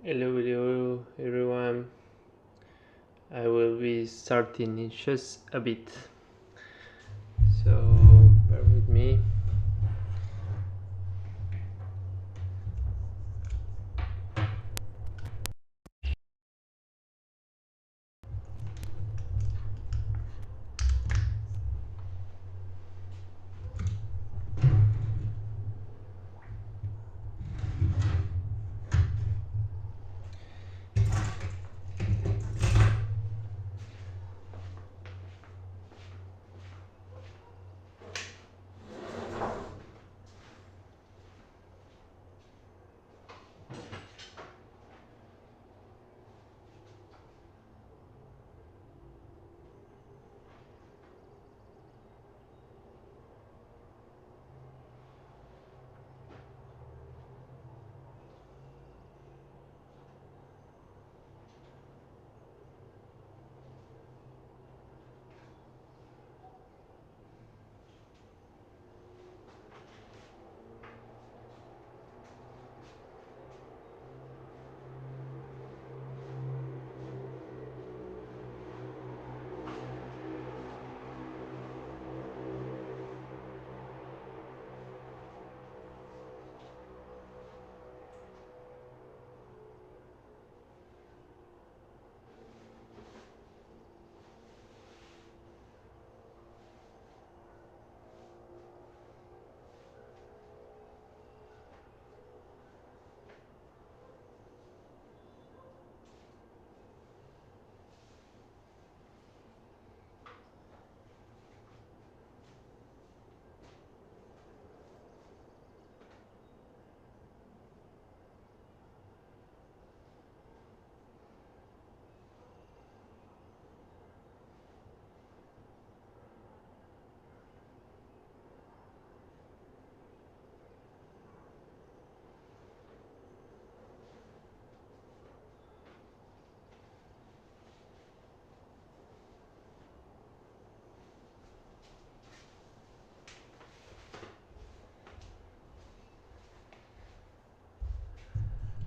Hello everyone. I will be starting in just a bit, so bear with me.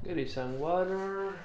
Get some water.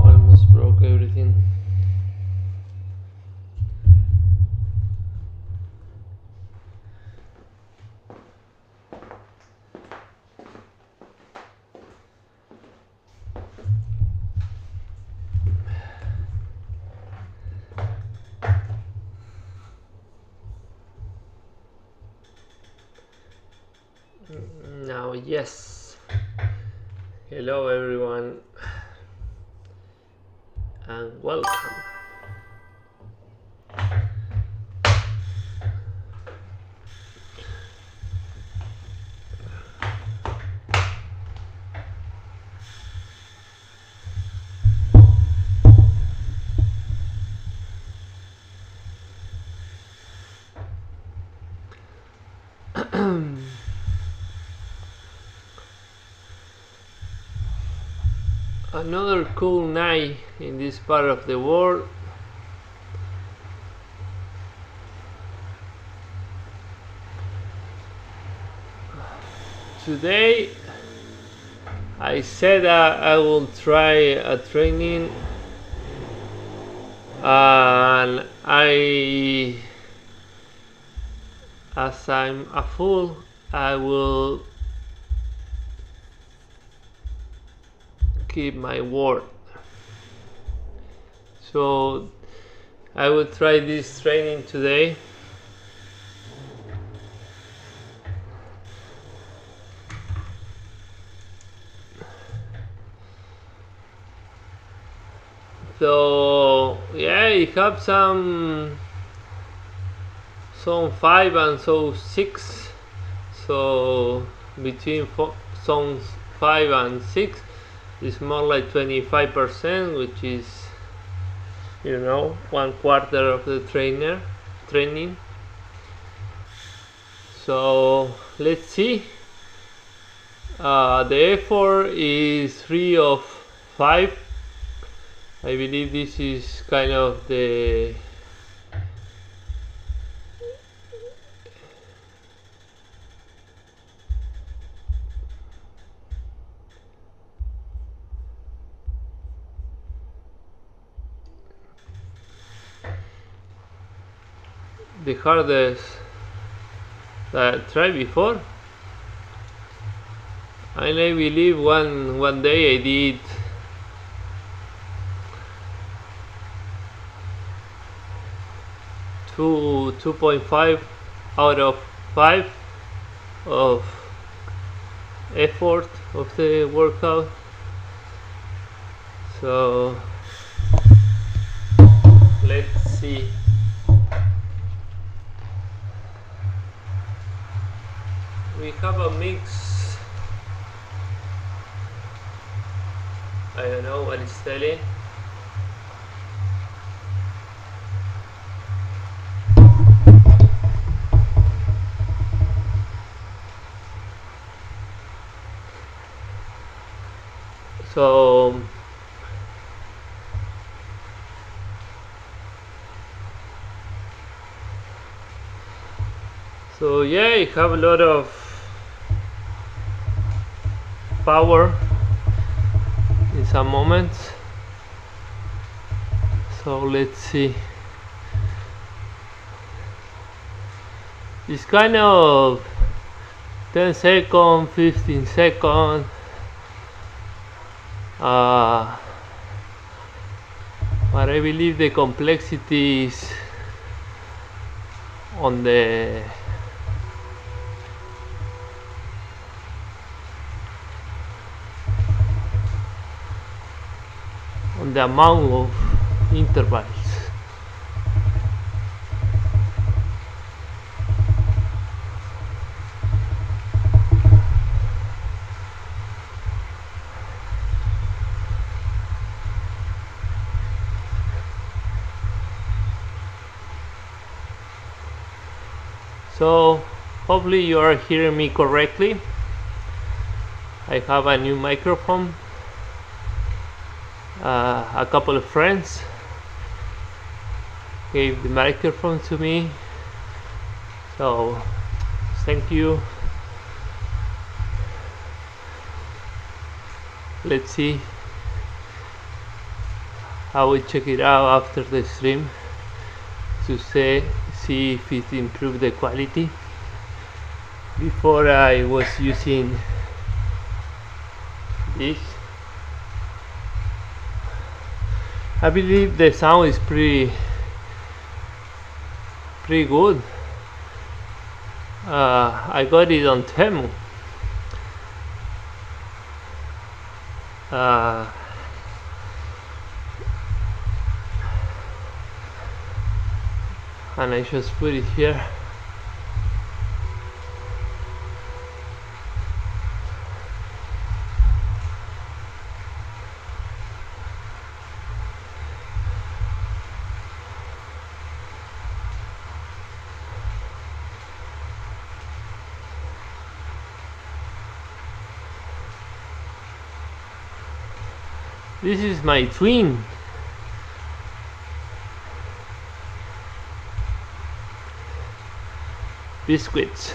Almost broke everything. Now, yes. Hello everyone and welcome. Another cool night in this part of the world. Today I said I will try a training, and as I'm a fool, I will keep my word. So I will try this training today. So yeah, I have some 5 and 6. So between songs 5 and 6 is more like 25%, which is, you know, 1/4 of the training. So let's see. The effort is 3 of 5. I believe this is kind of the hardest that I tried before. And I believe one day I did 2.5 out of 5 of effort of the workout. So let's see. We have a mix. I don't know what it's telling. So yeah, I have a lot of power in some moments. So let's see. It's kind of 10 seconds, 15 seconds. But I believe the complexity is on the amount of intervals. So hopefully you are hearing me correctly. I have a new microphone. A couple of friends gave the microphone to me, so thank you. Let's see how we check it out after the stream to see if it improved the quality. Before I was using this. I believe the sound is pretty good. I got it on Temu. And I just put it here. This is my twin. Biscuits.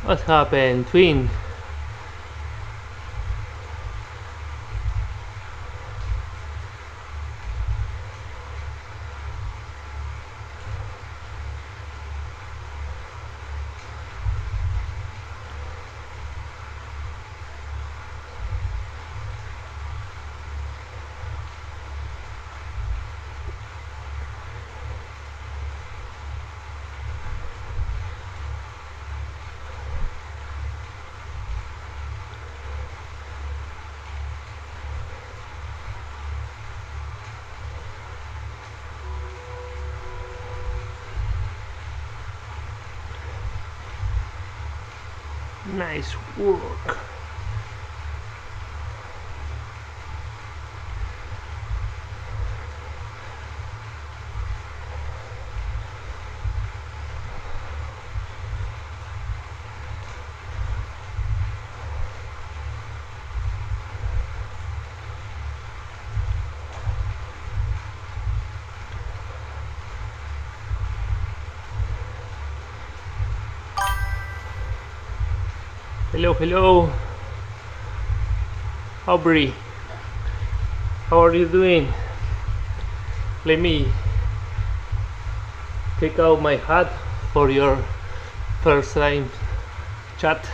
What happened, twin? Nice work. Hello, hello, Aubrey. How are you doing? Let me take out my hat for your first time chat.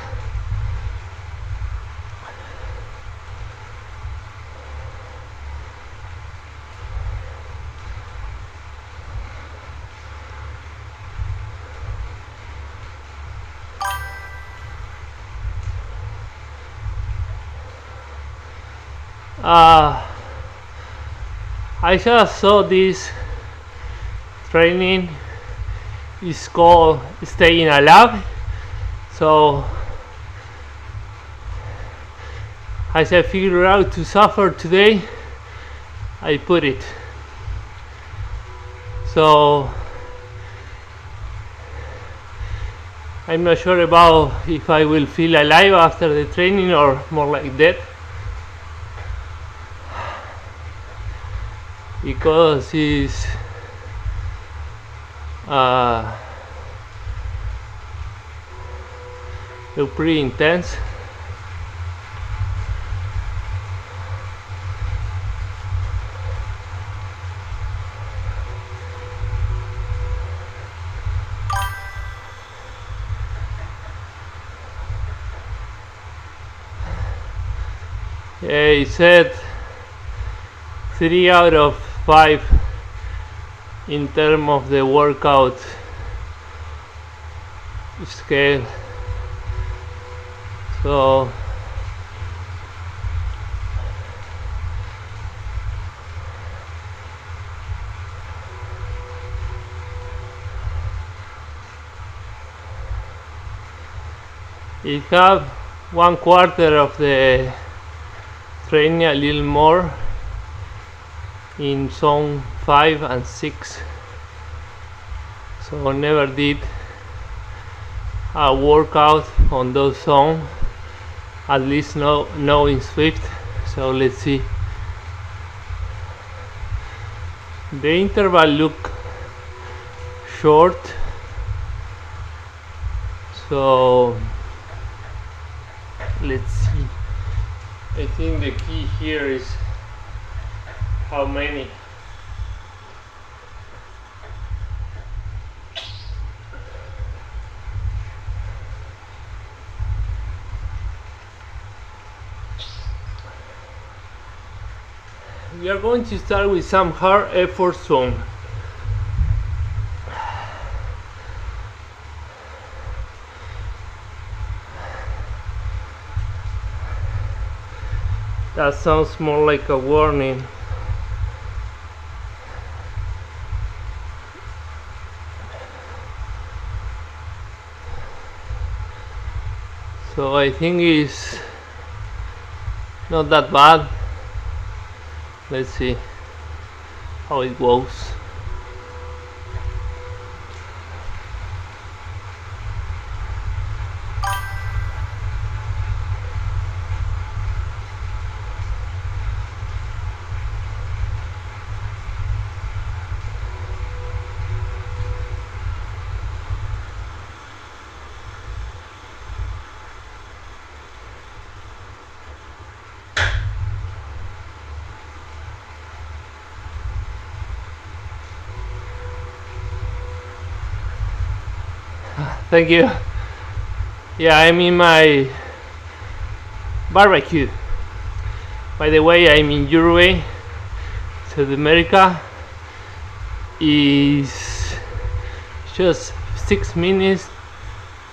I just saw this training is called Staying Alive, so as I figured out to suffer today, I put it. So I'm not sure about if I will feel alive after the training or more like dead, because it's pretty intense. He said 3 out of 5 in terms of the workout scale. So it have 1/4 of the training, a little more in zone 5 and 6, so never did a workout on those zones, at least no in Zwift. So let's see. The interval look short, so let's see. I think the key here is how many. We are going to start with some hard effort zone. That sounds more like a warning. So I think it's not that bad. Let's see how it goes. Thank you. Yeah, I'm in my barbecue. By the way, I'm in Uruguay, South America. Is just 6 minutes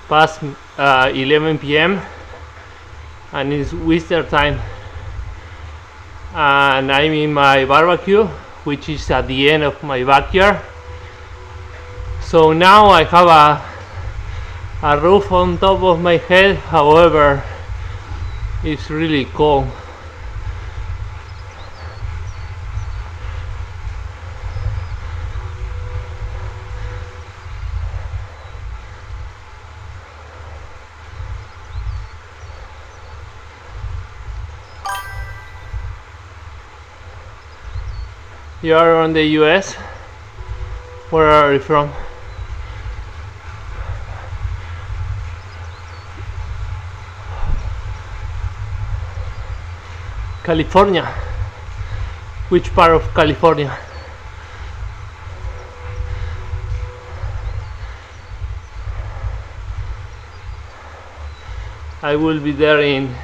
past 11 p.m. and it's winter time. And I'm in my barbecue, which is at the end of my backyard. So now I have a roof on top of my head. However, it's really cold. You are on the US? Where are you from? California. Which part of California? I will be there in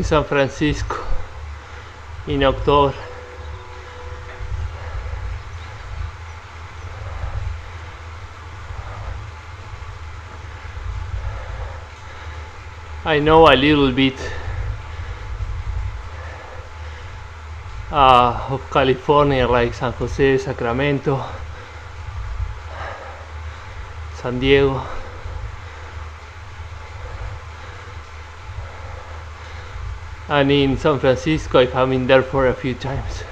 San Francisco in October. I know a little bit of California, like San Jose, Sacramento, San Diego. And in San Francisco, I have been there for a few times.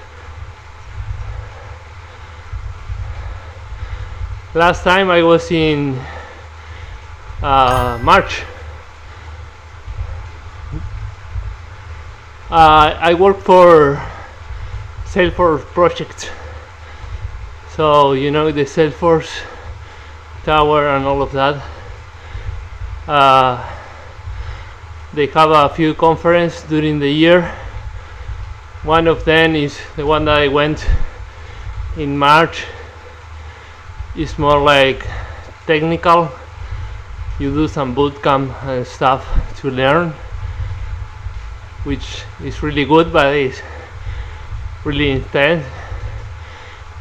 Last time I was in March. I work for Salesforce projects. So you know the Salesforce tower and all of that. They have a few conferences during the year. One of them is the one that I went in March. It's more like technical. You do some bootcamp and stuff to learn, which is really good, but it's really intense.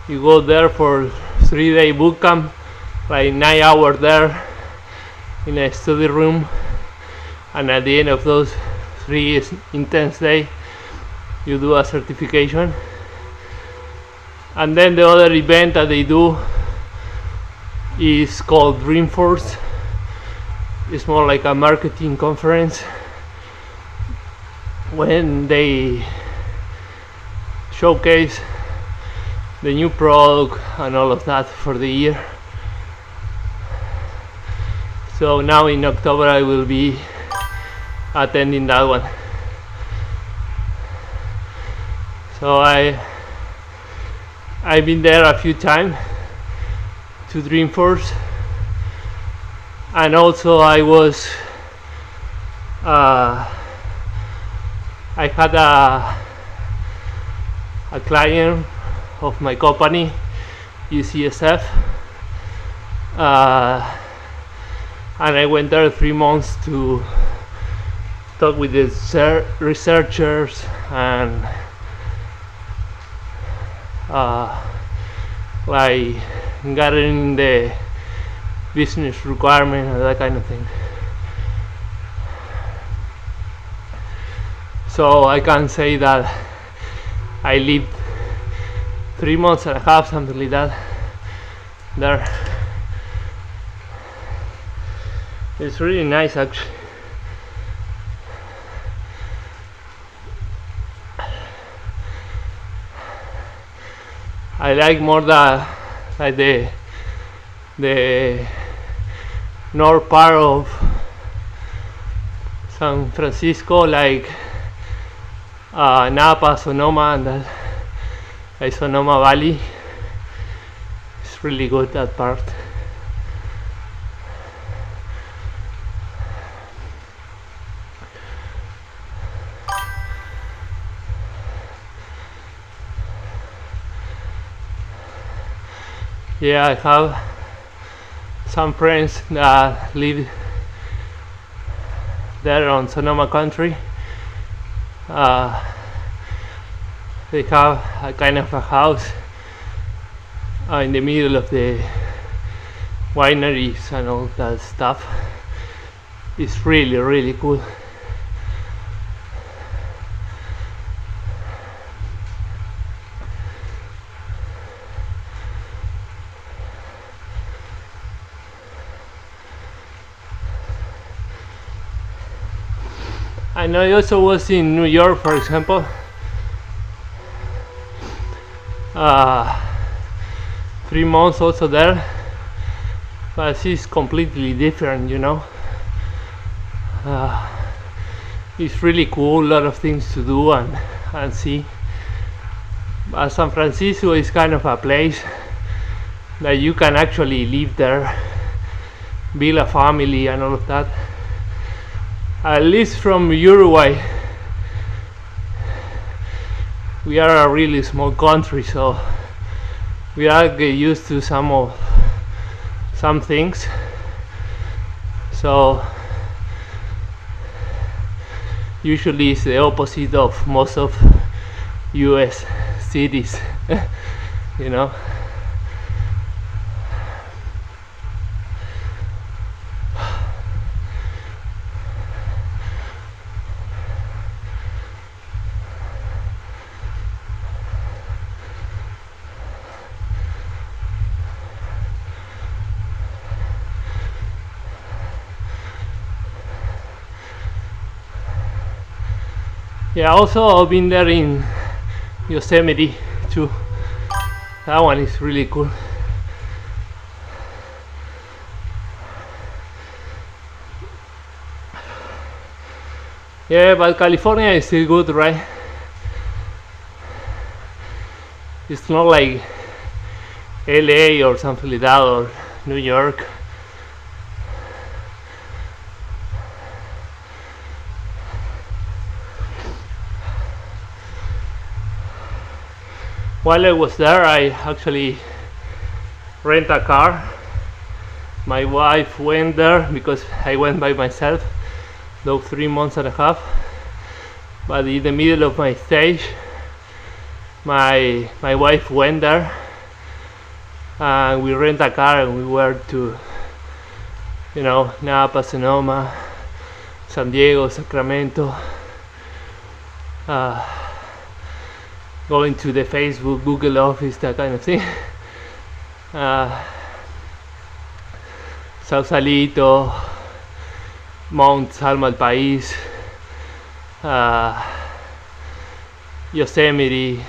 You go there for 3-day bootcamp, like 9 hours there in a study room, and at the end of those 3 intense days you do a certification. And then the other event that they do is called Dreamforce. It's more like a marketing conference when they showcase the new product and all of that for the year. So now in October I will be attending that one. So I've been there a few times to Dreamforce, and also I had a client of my company, UCSF, and I went there 3 months to talk with the researchers and like gathering the business requirement and that kind of thing. So I can say that I lived 3 months and a half, something like that, there. It's really nice actually. I like more like the north part of San Francisco, like Napa, Sonoma, and that, like Sonoma Valley. It's really good, that part. Yeah, I have some friends that live there on Sonoma Country. They have a kind of a house in the middle of the wineries and all that stuff. It's really, really cool. I know I also was in New York, for example. 3 months also there, but it's completely different, you know. It's really cool, a lot of things to do and see. But San Francisco is kind of a place that you can actually live there, build a family and all of that. At least from Uruguay, we are a really small country, so we are get used to some things. So usually it's the opposite of most of US cities, you know. Yeah, also I've been there in Yosemite too. That one is really cool. Yeah, but California is still good, right? It's not like LA or something like that, or New York. While I was there, I actually rent a car. My wife went there because I went by myself, those 3 months and a half. But in the middle of my stage, my wife went there, and we rent a car and we were to, you know, Napa, Sonoma, San Diego, Sacramento. Going to the Facebook, Google office, that kind of thing. Sausalito, Mount Salma al País, Yosemite.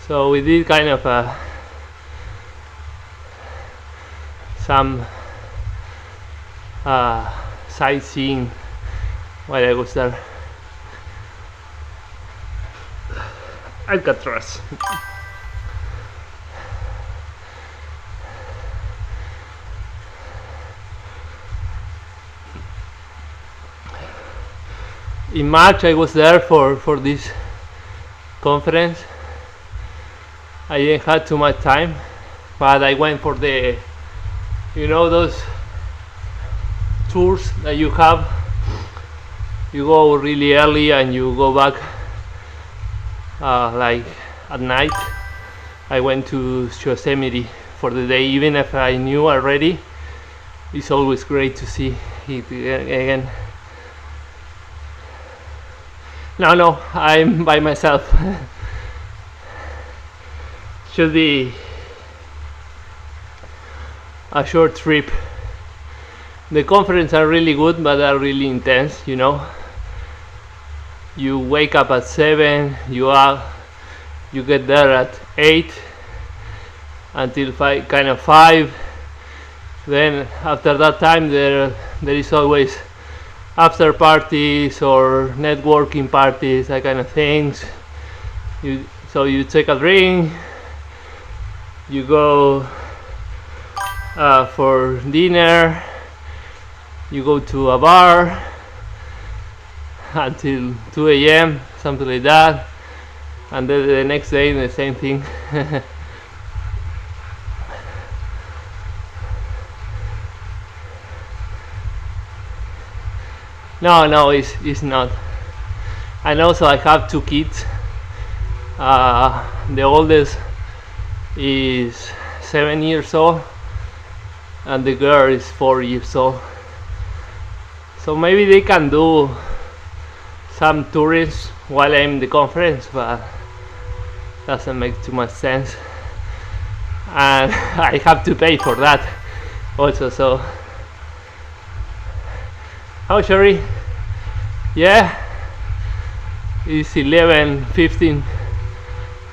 So we did kind of some sightseeing while I was there. Alcatraz. In March I was there for this conference. I didn't have too much time, but I went for the, you know, those tours that you have. You go really early and you go back like at night. I went to Yosemite for the day, even if I knew already. It's always great to see it again. No, I'm by myself. Should be a short trip. The conferences are really good, but are really intense, you know. You wake up at 7, you get there at 8 until 5. Then after that time there is always after parties or networking parties, that kind of things. So you take a drink, you go for dinner, you go to a bar until 2 a.m., something like that, and then the next day the same thing. No, it's not. And also I have 2 kids. The oldest is 7 years old and the girl is 4 years old. So maybe they can do some tourists while I'm in the conference, but doesn't make too much sense. And I have to pay for that also, so. Oh, Sherry, yeah, it's 11:15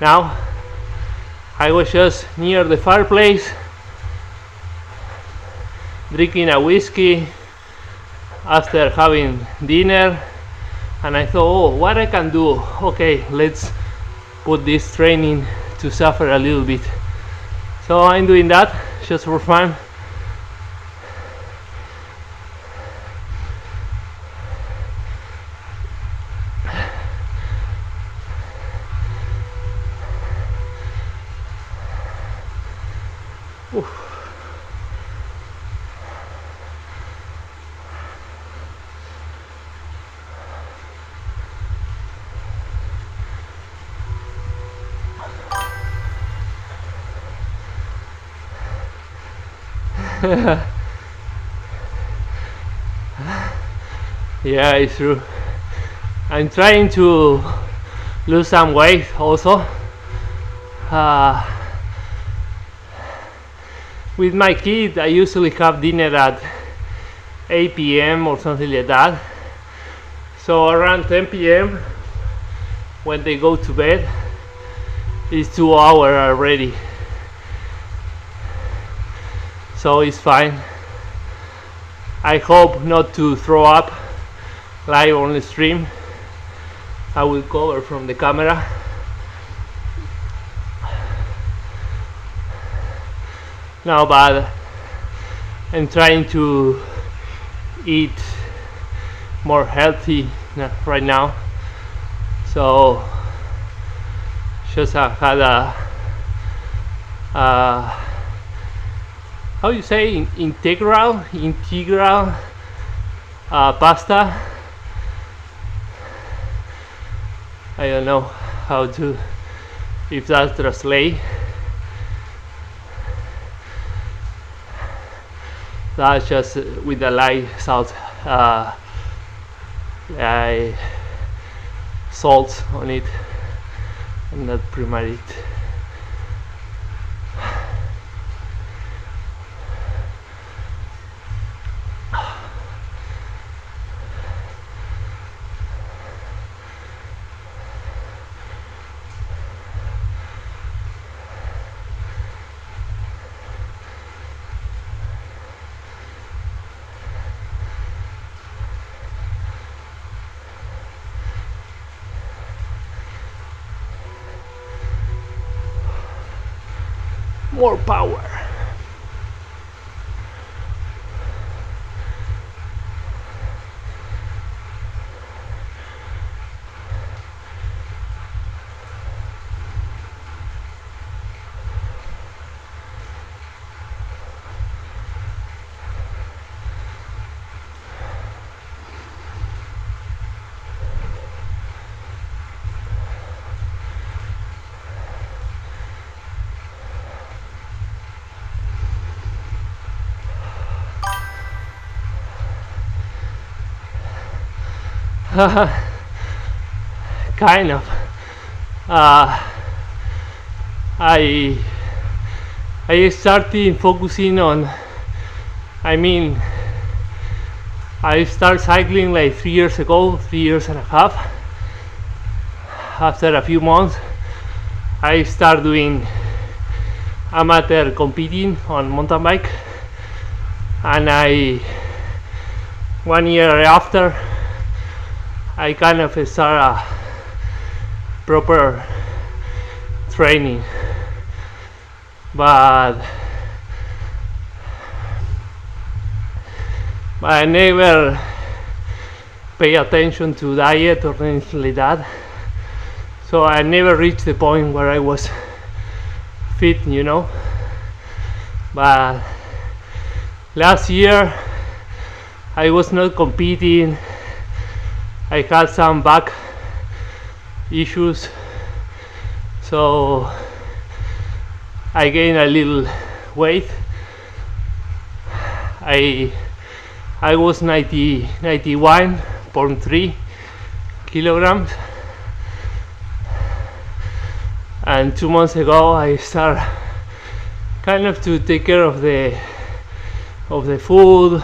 now. I was just near the fireplace drinking a whiskey after having dinner, and I thought, oh, what I can do? Okay, let's put this training to suffer a little bit. So I'm doing that just for fun. Oof. Yeah, it's true. I'm trying to lose some weight also. With my kid, I usually have dinner at 8 p.m. or something like that. So around 10 p.m. when they go to bed, it's 2 hours already. So it's fine. I hope not to throw up live on the stream. I will cover from the camera. No, but I'm trying to eat more healthy right now. So just had a how you say, integral pasta. I don't know how to, if that translate. That's just with the light salt, salt on it, and that's pretty much it. More power. Kind of. I started focusing on, I started cycling like 3 years ago, 3 years and a half. After a few months, I started doing amateur competing on mountain bike, and 1 year after, I kind of start a proper training, but I never pay attention to diet or anything like that, so I never reached the point where I was fit, you know. But last year I was not competing. I had some back issues, so I gained a little weight. I was 91.3 kilograms, and 2 months ago I started kind of to take care of the food.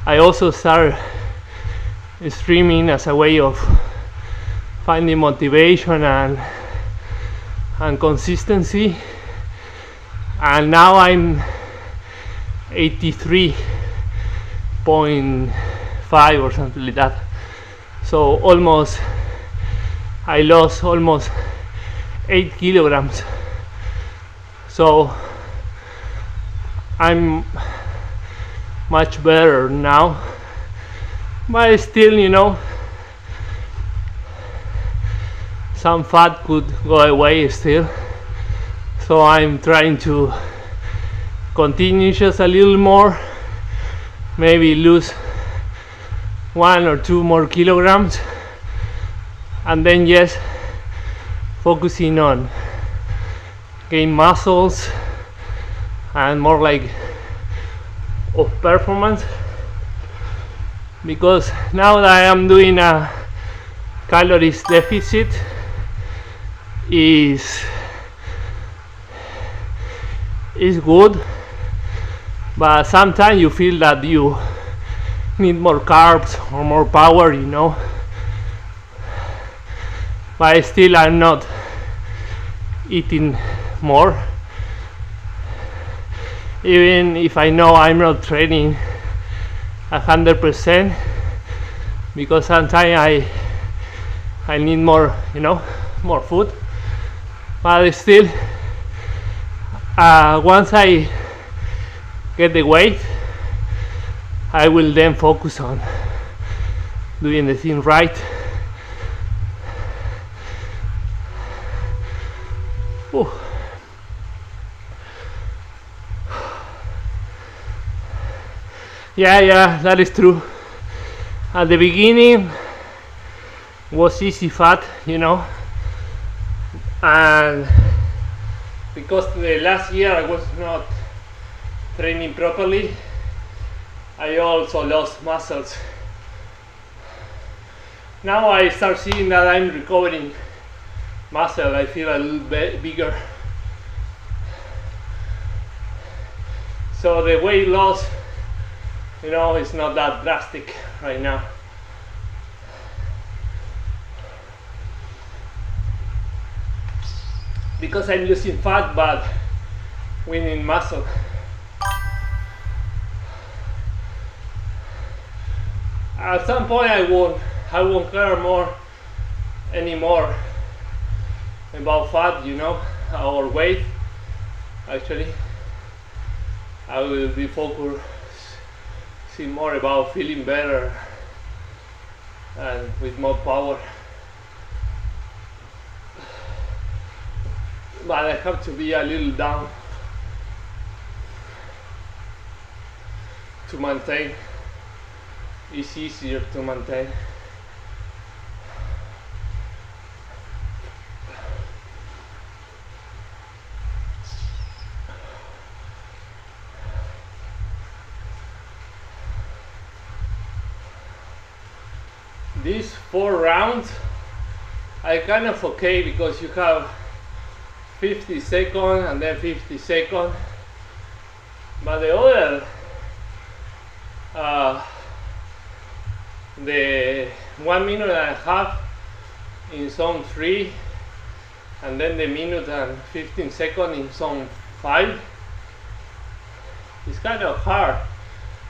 I also started streaming as a way of finding motivation and consistency. And now I'm 83.5 or something like that. So I lost almost 8 kilograms. So I'm much better now, but still, some fat could go away still. So I'm trying to continue just a little more, maybe lose 1 or 2 more kilograms, and then yes, focusing on gain muscles and more like of performance, because now that I am doing a calories deficit is good, but sometimes you feel that you need more carbs or more power, but still I'm not eating more, even if I know I'm not training 100%, because sometimes I need more, more food. But still, once I get the weight, I will then focus on doing the thing right. Ooh. Yeah, that is true. At the beginning was easy fat, and because the last year I was not training properly, I also lost muscles. Now I start seeing that I'm recovering muscle. I feel a little bit bigger. So the weight loss, it's not that drastic right now. Because I'm losing fat but winning muscle. At some point I won't care anymore about fat, or weight. Actually, I will be focusing more about feeling better and with more power. But I have to be a little down to maintain. It's easier to maintain. These 4 rounds are kind of okay because you have 50 seconds and then 50 seconds, but the other the 1 minute and a half in zone 3 and then the minute and 15 seconds in zone 5, it's kind of hard.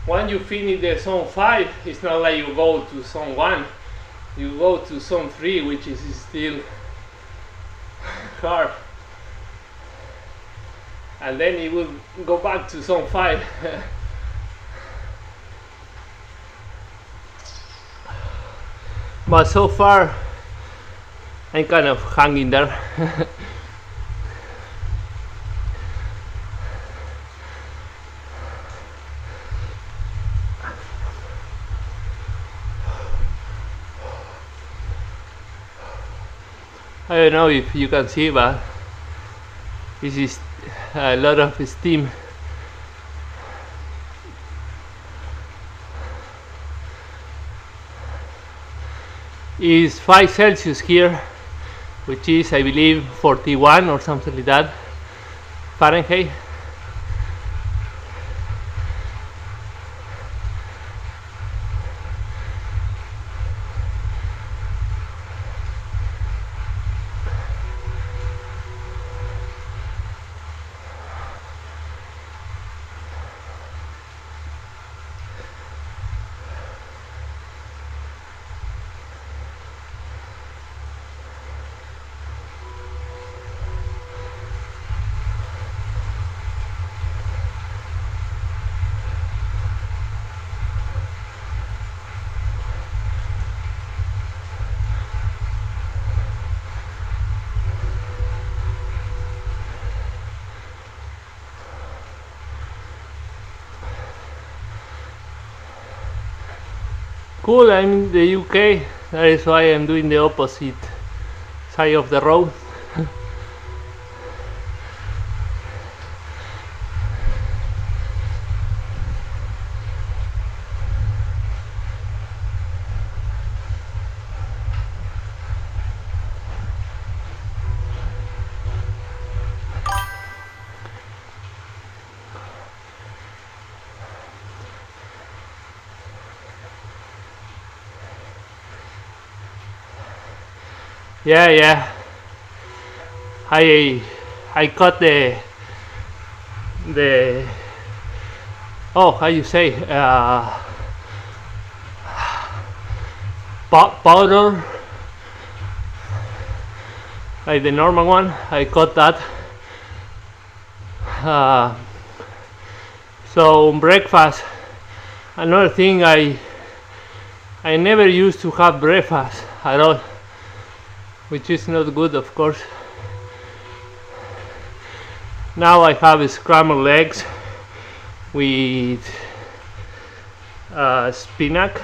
Once you finish the zone 5, it's not like you go to zone 1, you go to zone 3, which is still hard, and then it will go back to zone 5. But so far I'm kind of hanging there. I don't know if you can see, but this is a lot of steam. It's 5 Celsius here, which is, I believe, 41 or something like that Fahrenheit. Cool, I'm in the UK, that is why I'm doing the opposite side of the road. Yeah. I got the how you say powder, like the normal one. I got that. So breakfast. Another thing, I never used to have breakfast at all, which is not good, of course. Now I have scrambled eggs with spinach,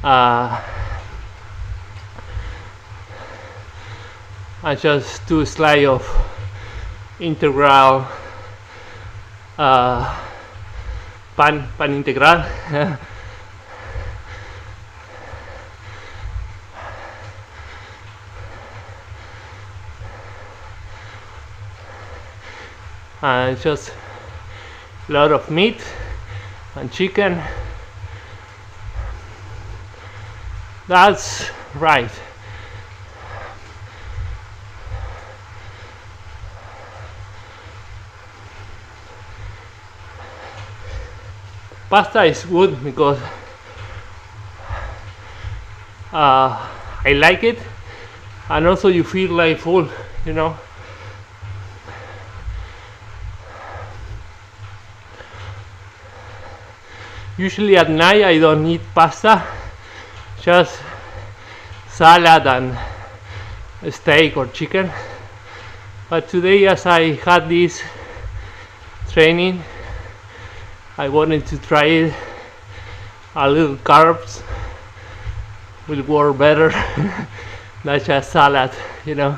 and just 2 slices of integral pan integral. And just a lot of meat and chicken. That's right. Pasta is good because I like it, and also you feel like full, you know. Usually at night I don't eat pasta, just salad and steak or chicken. But today, as I had this training, I wanted to try it. A little carbs will work better than just salad, you know.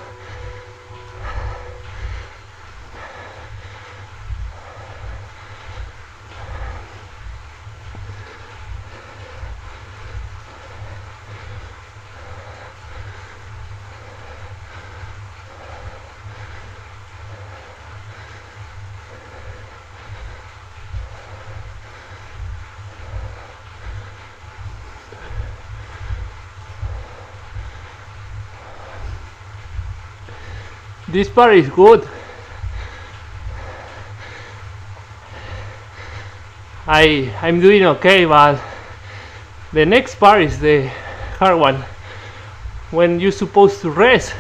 This part is good. I'm doing okay, but the next part is the hard one. When you're supposed to rest,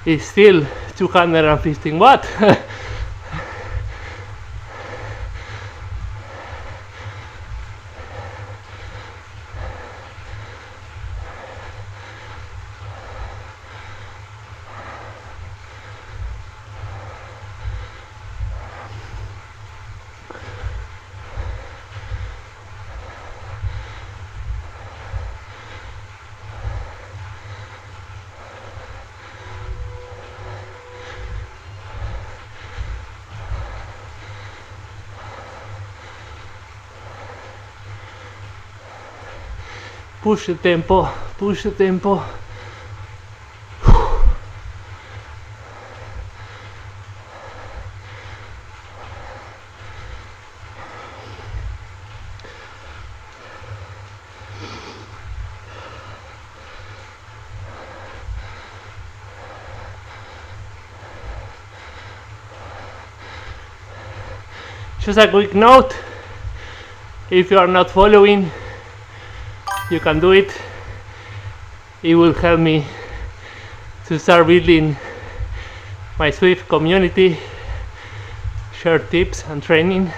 it's still 215 watts. Push the tempo, push the tempo. Just a quick note, if you are not following, you can do it. It will help me to start building my Zwift community, share tips and training.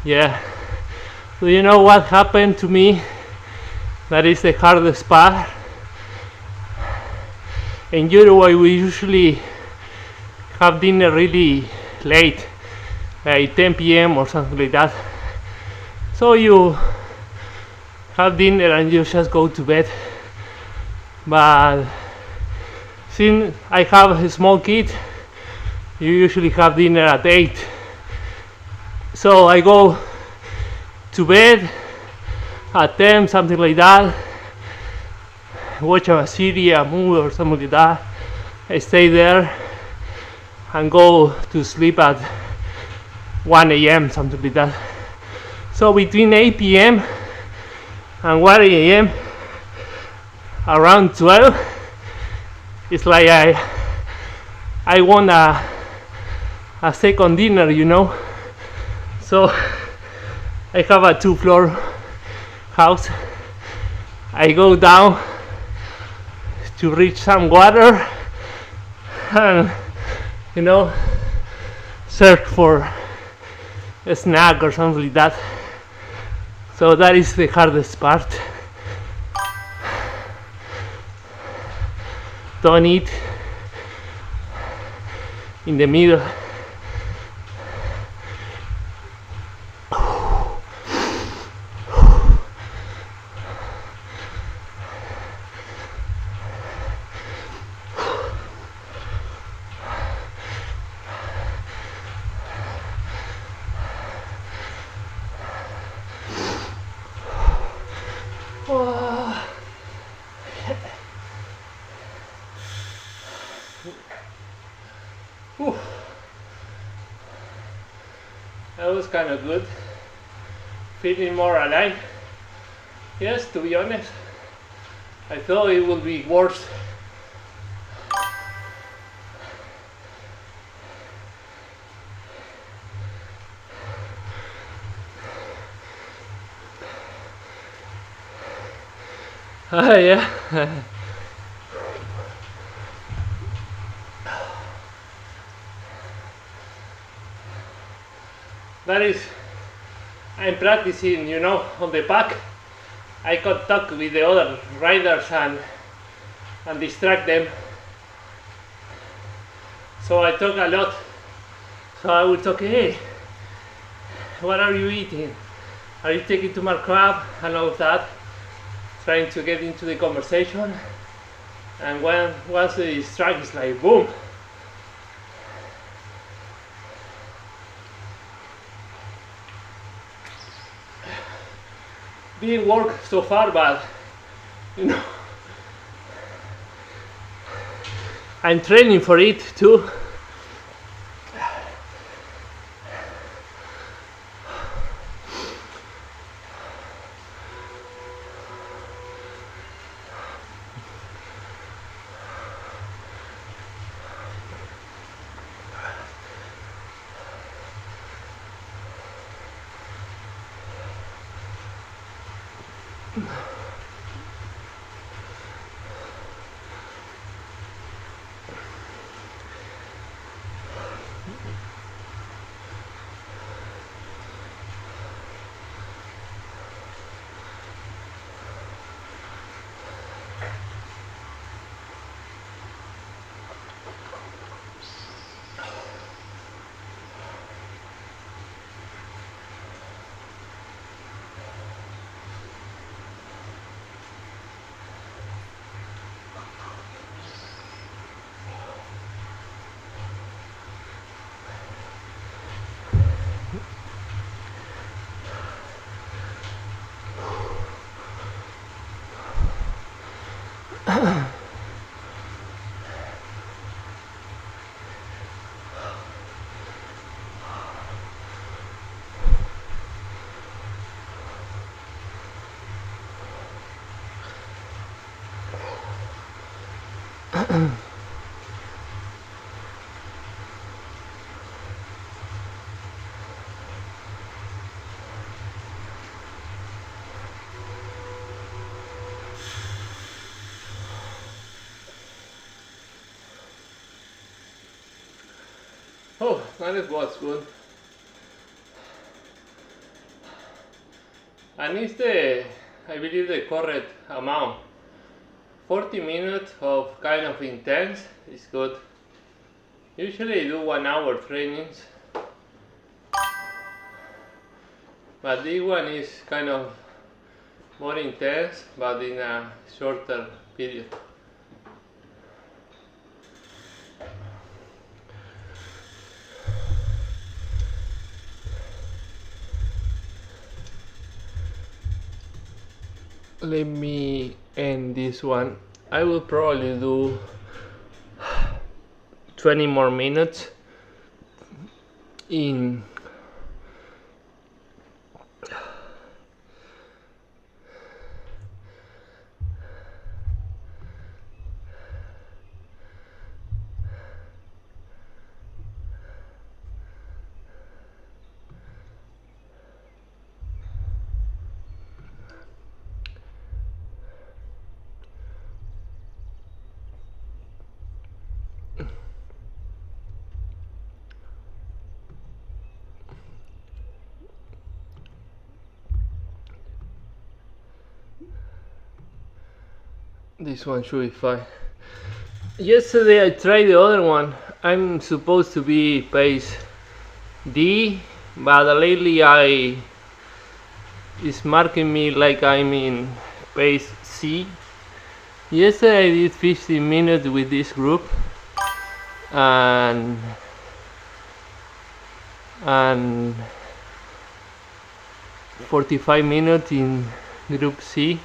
Yeah. Do you know what happened to me? That is the hardest part. In Uruguay we usually have dinner really late, like 10 p.m. or something like that. So you have dinner and you just go to bed. But since I have a small kid, you usually have dinner at 8. So I go to bed at 10, something like that, watch a series, a movie or something like that. I stay there and go to sleep at 1 a.m., something like that. So between 8 p.m. and 1 a.m., around 12, it's like I want a second dinner, you know. So I have a 2-floor house. I go down to reach some water and, you know, search for a snack or something like that. So that is the hardest part. Don't eat in the middle. That was kind of good. Feeling more alive. Yes, to be honest, I thought it would be worse. Yeah. That is, I'm practicing, you know, on the pack. I could talk with the other riders and distract them. So I talk a lot. So I would talk, hey, what are you eating? Are you taking too much crab? And all of that. Trying to get into the conversation. And once the strike is like, boom. Didn't work so far, but you know, I'm training for it too. Oh, that was good. And it's I believe the correct amount. 40 minutes of kind of intense is good. Usually I do 1 hour trainings but this one is kind of more intense, but in a shorter period. Let me end this one. I will probably do 20 more minutes in this one should be fine. Yesterday I tried the other one. I'm supposed to be pace D, but lately it's marking me like I'm in pace C. Yesterday I did 15 minutes with this group and 45 minutes in group C.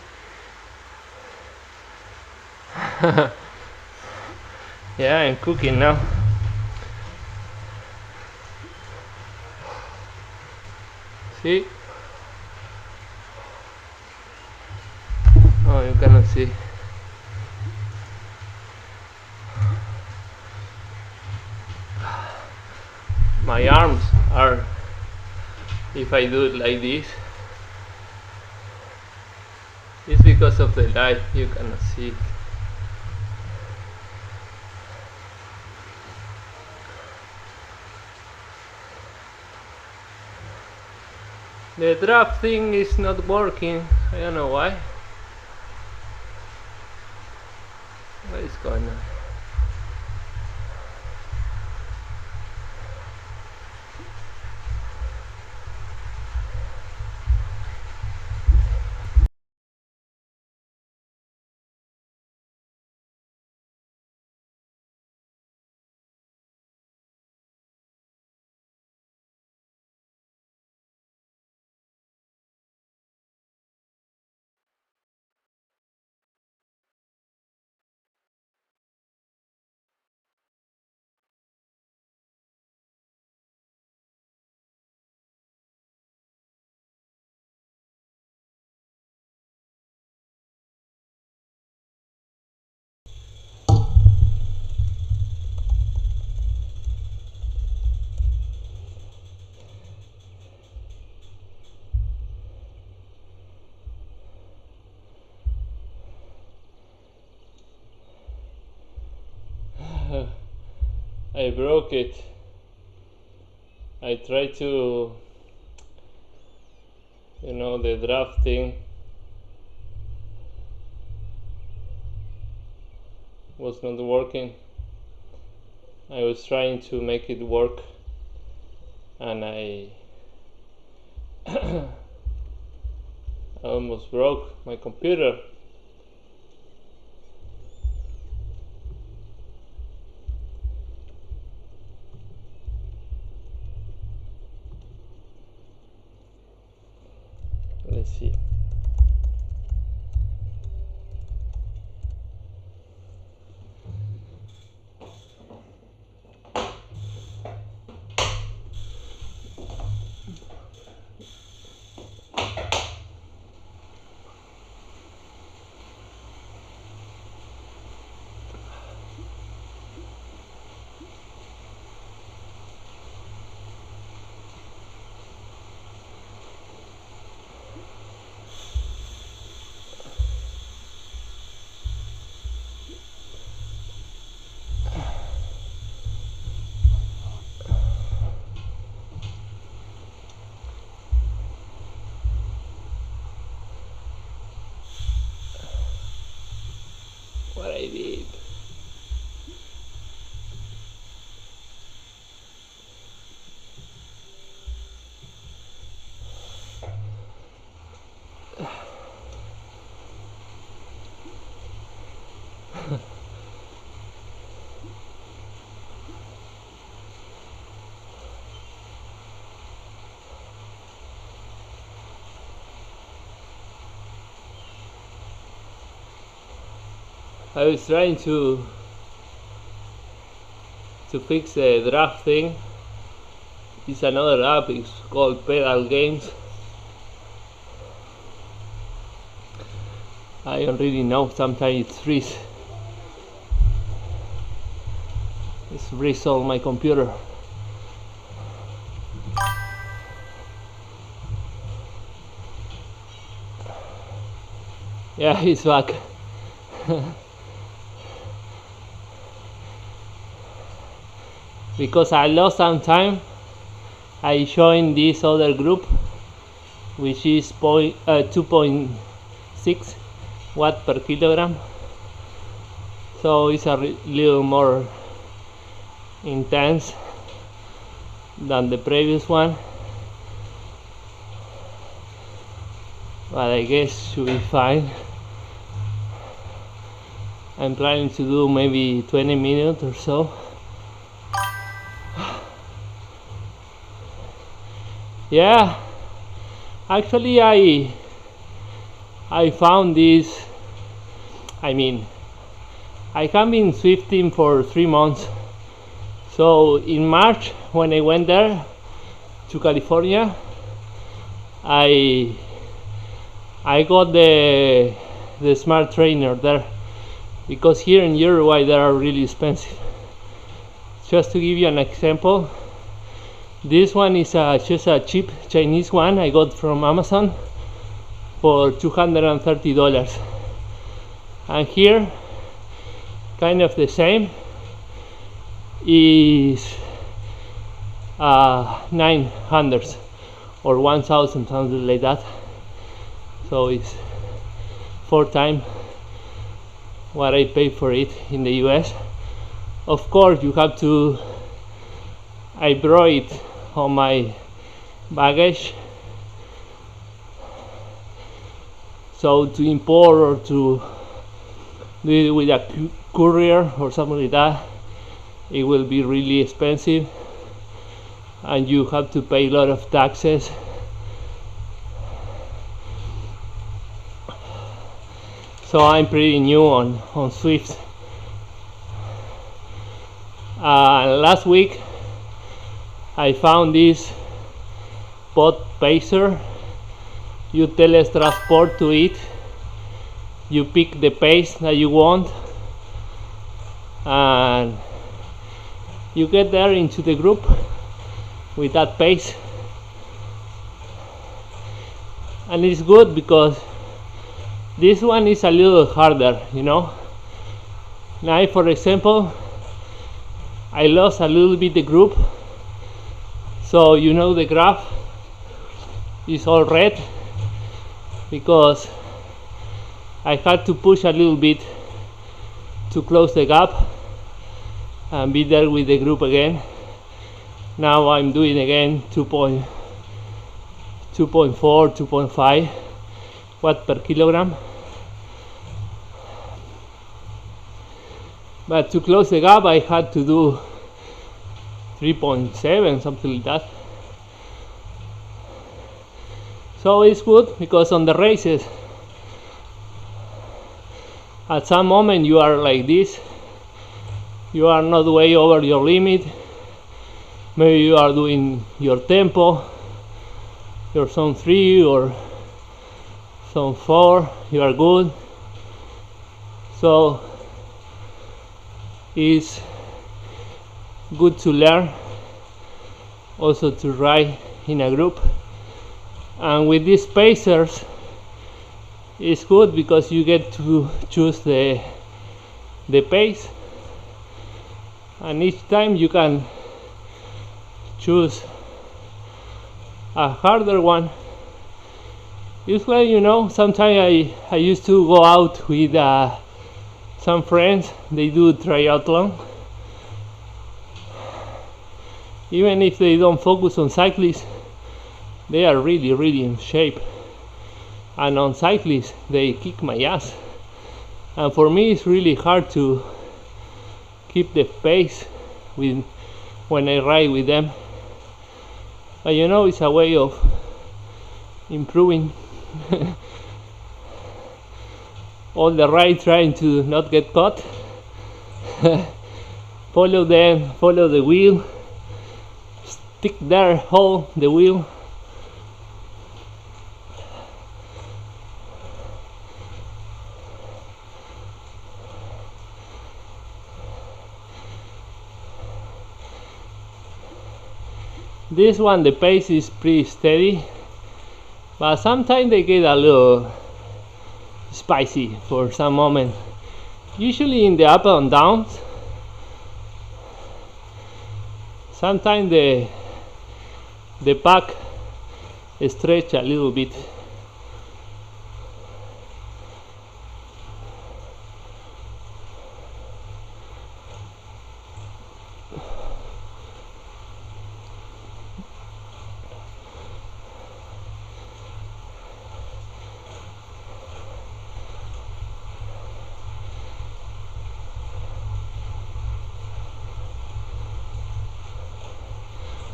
Yeah, I'm cooking now. See? Oh, you cannot see. My arms are, if I do it like this, it's because of the light, you cannot see it. The draft thing is not working. I don't know why. What is going on? I broke it. I tried to, the draft thing was not working. I was trying to make it work and I I almost broke my computer. Let's see. I was trying to fix the draft thing. It's another app, it's called Pedal Games. I don't really know, sometimes it freezes. It's freezes on my computer. Yeah, he's back. Because I lost some time, I joined this other group, which is 2.6 watt per kilogram. So it's a little more intense than the previous one, but I guess should be fine. I'm planning to do maybe 20 minutes or so. Yeah, actually I found this. I mean, I have been Zwifting for 3 months. So in March, when I went there to California, I got the smart trainer there, because here in Uruguay they are really expensive. Just to give you an example, this one is just a cheap Chinese one I got from Amazon for $230, and here, kind of the same, is 900 or 1,000, something like that. So it's 4 times what I paid for it in the US. Of course, you have to. I brought it on my baggage, so to import or to do it with a courier or something like that, it will be really expensive, and you have to pay a lot of taxes. So I'm pretty new on Zwift. Last week I found this pod pacer. You teletransport to it, you pick the pace that you want, and you get there into the group with that pace. And it's good because this one is a little harder, you know. Now, for example, I lost a little bit the group, so you know the graph is all red because I had to push a little bit to close the gap and be there with the group again. Now I'm doing again 2.4, 2.5 watt per kilogram. But to close the gap I had to do 3.7, something like that. So it's good because on the races, at some moment you are like this, you are not way over your limit, maybe you are doing your tempo, your zone 3 or zone 4, you are good. So it's good to learn also to ride in a group. And with these pacers it's good because you get to choose the pace, and each time you can choose a harder one. Usually, you know, sometimes I used to go out with some friends, they do triathlon. Even if they don't focus on cyclists, they are really in shape. And on cyclists, they kick my ass. And for me, it's really hard to keep the pace when I ride with them. But you know, it's a way of improving. all the ride trying to not get caught. Follow them, follow the wheel, stick there, hold the wheel. This one, the pace is pretty steady, but sometimes they get a little spicy for some moment. Usually in the up and downs, sometimes the pack stretch a little bit.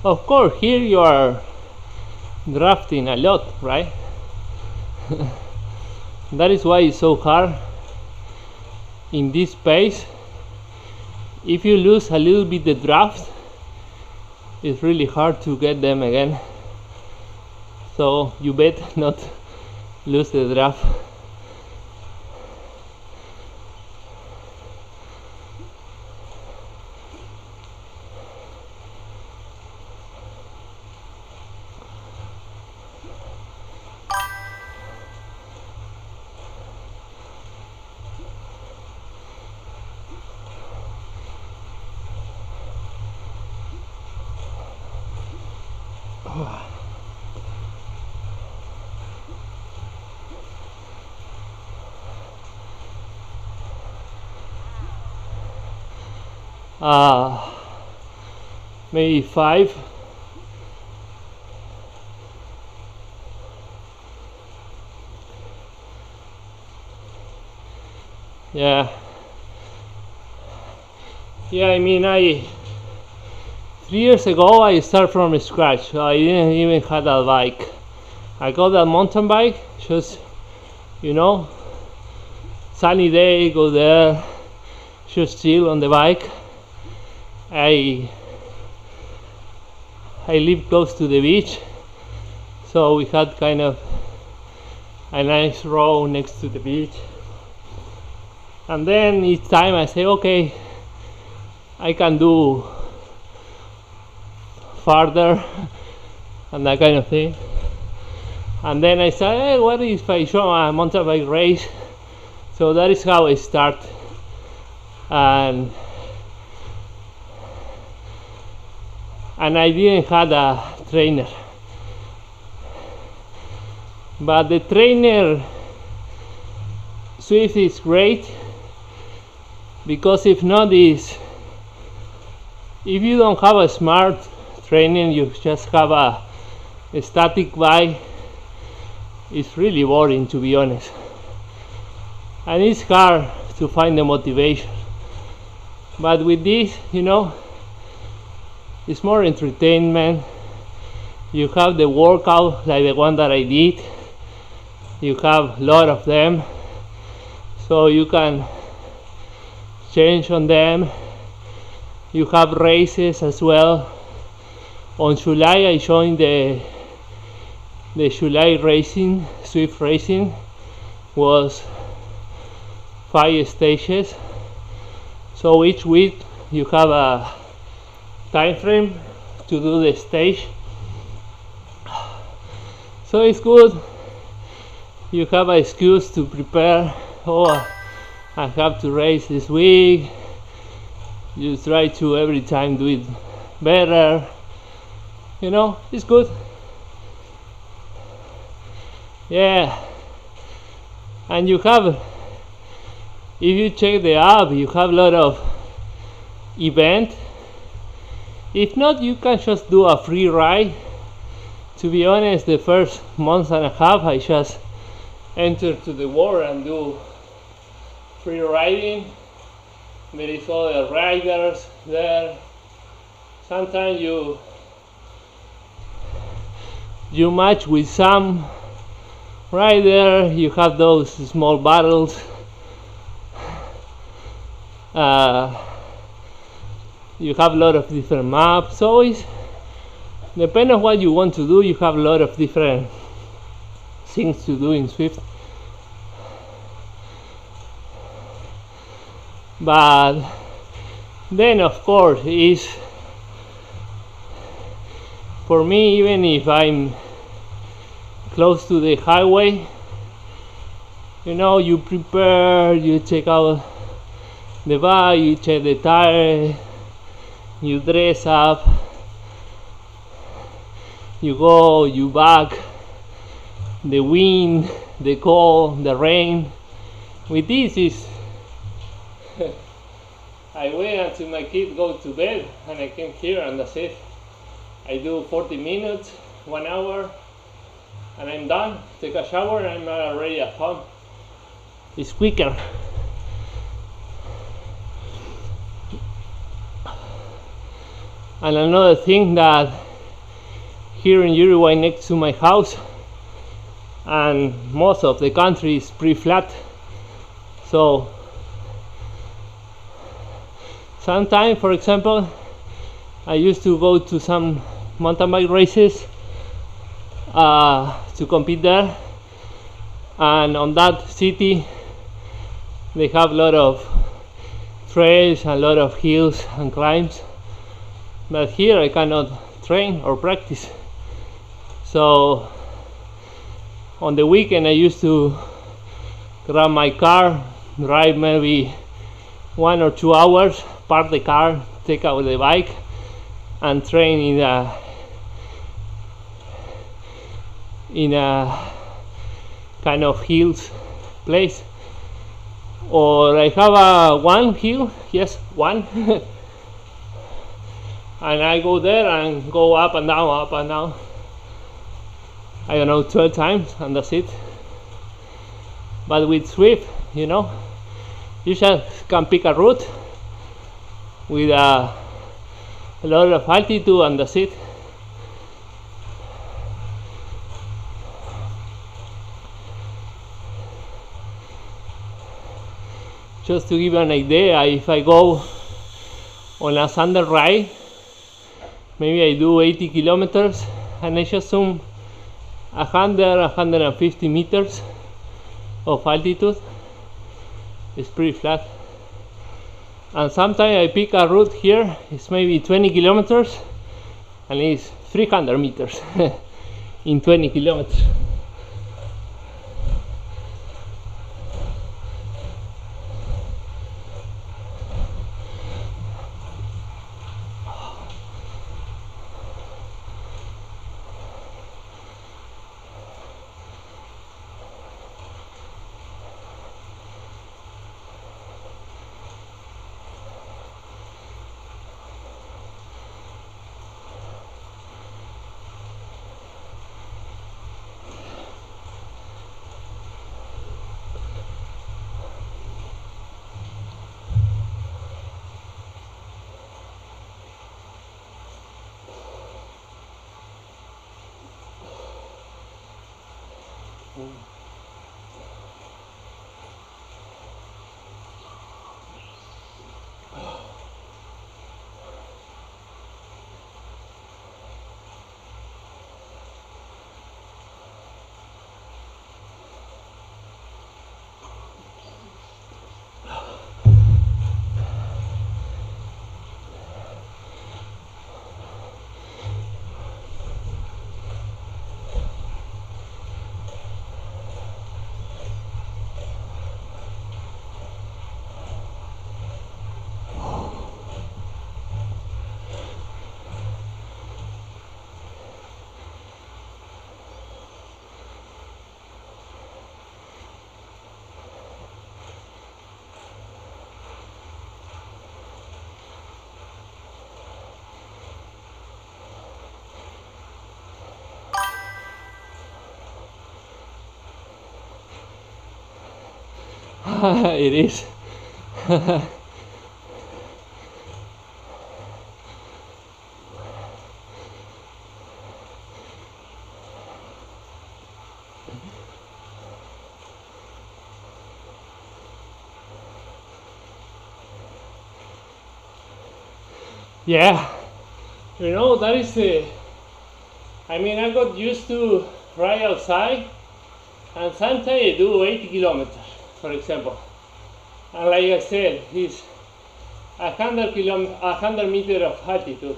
Of course, here you are drafting a lot, right? That is why it's so hard in this pace. If you lose a little bit the draft, it's really hard to get them again. So you bet not lose the draft. Maybe 5. Yeah, I mean, 3 years ago I started from scratch. So I didn't even have a bike. I got a mountain bike, just, sunny day, go there, just chill on the bike. I live close to the beach, so we had kind of a nice road next to the beach. And then each time I say, okay, I can do farther and that kind of thing. And then I said, hey, what if I show a mountain bike race? So that is how I start. And I didn't have a trainer, but the trainer Zwift is great, because if you don't have a smart training, you just have a static bike, it's really boring, to be honest, and it's hard to find the motivation. But with this, it's more entertainment. You have the workout like the one that I did. You have a lot of them, so you can change on them. You have races as well. On July I joined the July racing, Zwift racing, was 5 stages. So each week you have a time frame to do the stage, so it's good. You have an excuse to prepare. Oh, I have to race this week. You try to every time do it better. It's good. Yeah, and you have, if you check the app, you have a lot of events. If not, you can just do a free ride. To be honest, the first month and a half I just enter to the world and do free riding. There is other riders there. Sometimes you match with some rider, you have those small battles, You have a lot of different maps. So it's depending on what you want to do. You have a lot of different things to do in Zwift. But then of course is for me, even if I'm close to the highway, you prepare, you check out the bike, you check the tire, you dress up, you go, you back, the wind, the cold, the rain. With this is I wait until my kid goes to bed and I came here and that's it. I do 40 minutes, 1 hour, and I'm done. Take a shower and I'm already at home. It's quicker. And another thing that here in Uruguay next to my house and most of the country is pretty flat. So sometimes, for example, I used to go to some mountain bike races to compete there, and on that city they have a lot of trails and a lot of hills and climbs, but here I cannot train or practice. So on the weekend I used to grab my car, drive maybe 1 or 2 hours, park the car, take out the bike and train in a kind of hills place. Or I have one hill, yes, one and I go there and go up and down, I don't know, 12 times, and that's it. But with Zwift, you just can pick a route with a lot of altitude and that's it. Just to give you an idea, if I go on a sandal ride, maybe I do 80 kilometers and I just zoom 150 meters of altitude. It's pretty flat. And sometimes I pick a route here, it's maybe 20 kilometers and it's 300 meters in 20 kilometers. It is. Yeah, you know, that is the, I mean, I got used to ride outside, and sometimes I do 80 kilometers, for example. And like I said, it's 100 meters of altitude.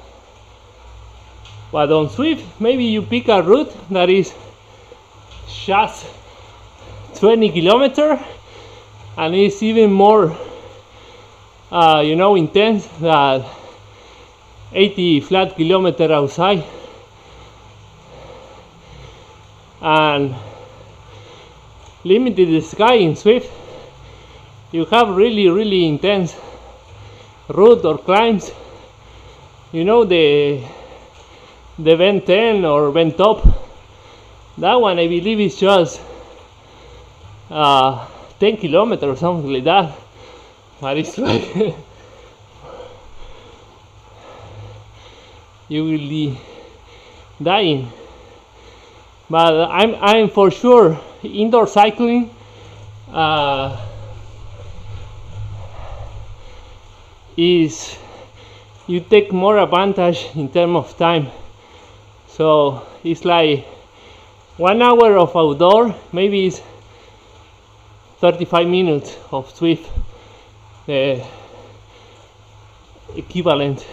But on Zwift, maybe you pick a route that is just 20 kilometers, and it's even more, intense than 80 flat kilometers outside. And limited sky in Zwift, you have really intense route or climbs. You know, the bend 10 or bend top, that one I believe is just 10 kilometers or something like that, but it's like you will be dying. But I'm for sure indoor cycling is, you take more advantage in terms of time. So it's like 1 hour of outdoor, maybe it's 35 minutes of Zwift, the equivalent.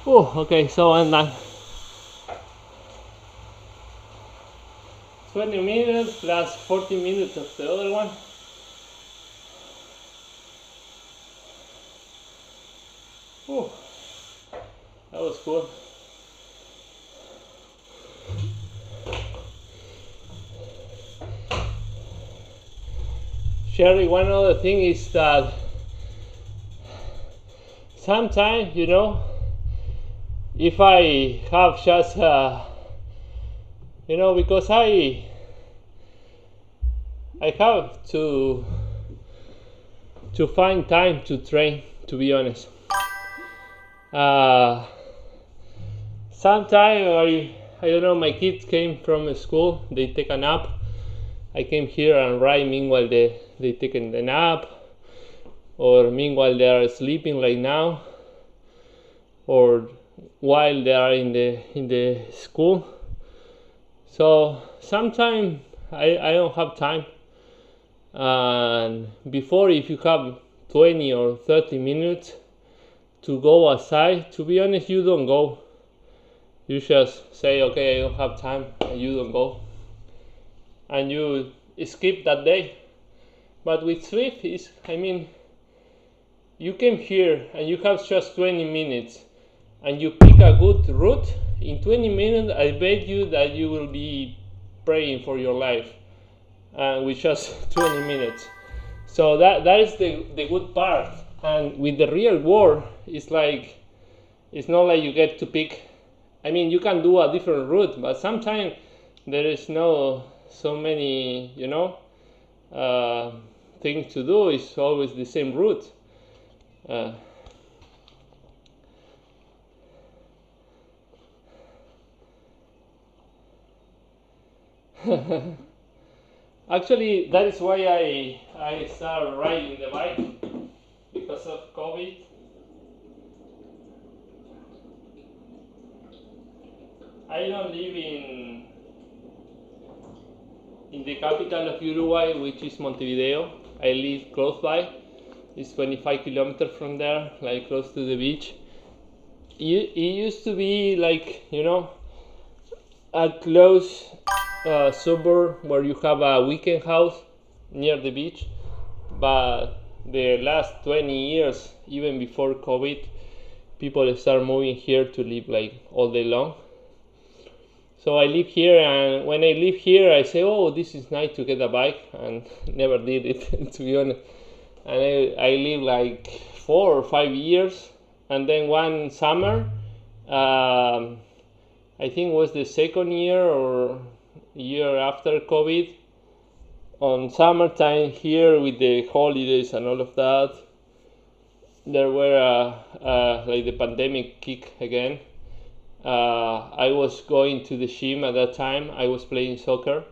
Oh, okay, so I'm done. 20 minutes plus 40 minutes of the other one. Oh, that was cool. Sherry, one other thing is that sometimes, you know, if I have just, because I have to find time to train, to be honest. Sometimes I don't know, my kids came from school, they take a nap. I came here and ride meanwhile they taking the nap, or meanwhile they are sleeping like now, or while they are in the school. So sometimes I don't have time. And before, if you have 20 or 30 minutes to go outside, to be honest, you don't go. You just say, okay, I don't have time, and you don't go, and you skip that day. But with Zwift, you came here and you have just 20 minutes and you pick a good route. In 20 minutes, I bet you that you will be praying for your life, with just 20 minutes. So that is the good part. And with the real world, it's not like you get to pick. You can do a different route, but sometimes there is no so many, things to do. It's always the same route. Actually, that is why I started riding the bike, because of COVID. I don't live in the capital of Uruguay, which is Montevideo. I live close by. It's 25 kilometers from there, like close to the beach. It used to be like, a close suburb where you have a weekend house near the beach. But the last 20 years, even before COVID, people start moving here to live like all day long. So I live here, and when I live here, I say, oh, this is nice to get a bike, and never did it, to be honest. And I live like 4 or 5 years, and then one summer, I think it was the second year or year after COVID, on summertime here with the holidays and all of that, there were like the pandemic kick again. I was going to the gym at that time. I was playing soccer,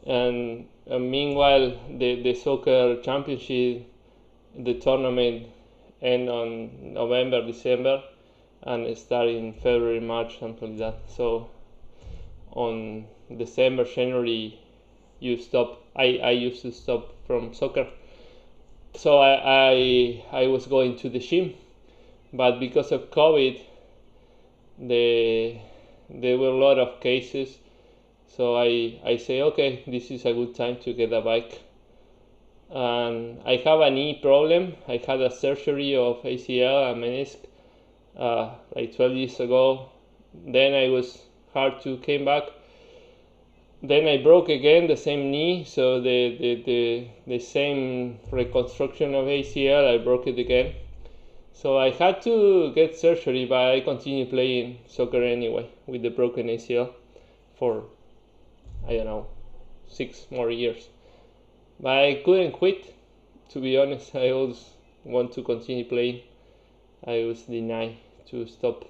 and meanwhile the soccer championship, the tournament, end on November, December, and start in February, March, something like that. So on December, January, you stop. I used to stop from soccer. So I was going to the gym, but because of COVID, there were a lot of cases. So I say, okay, this is a good time to get a bike. And I have a knee problem. I had a surgery of ACL and meniscus like 12 years ago. Then I was hard to came back. Then I broke again the same knee, so the same reconstruction of ACL, I broke it again. So I had to get surgery, but I continued playing soccer anyway with the broken ACL for, I don't know, 6 more years. But I couldn't quit, to be honest. I always want to continue playing. I was denied to stop.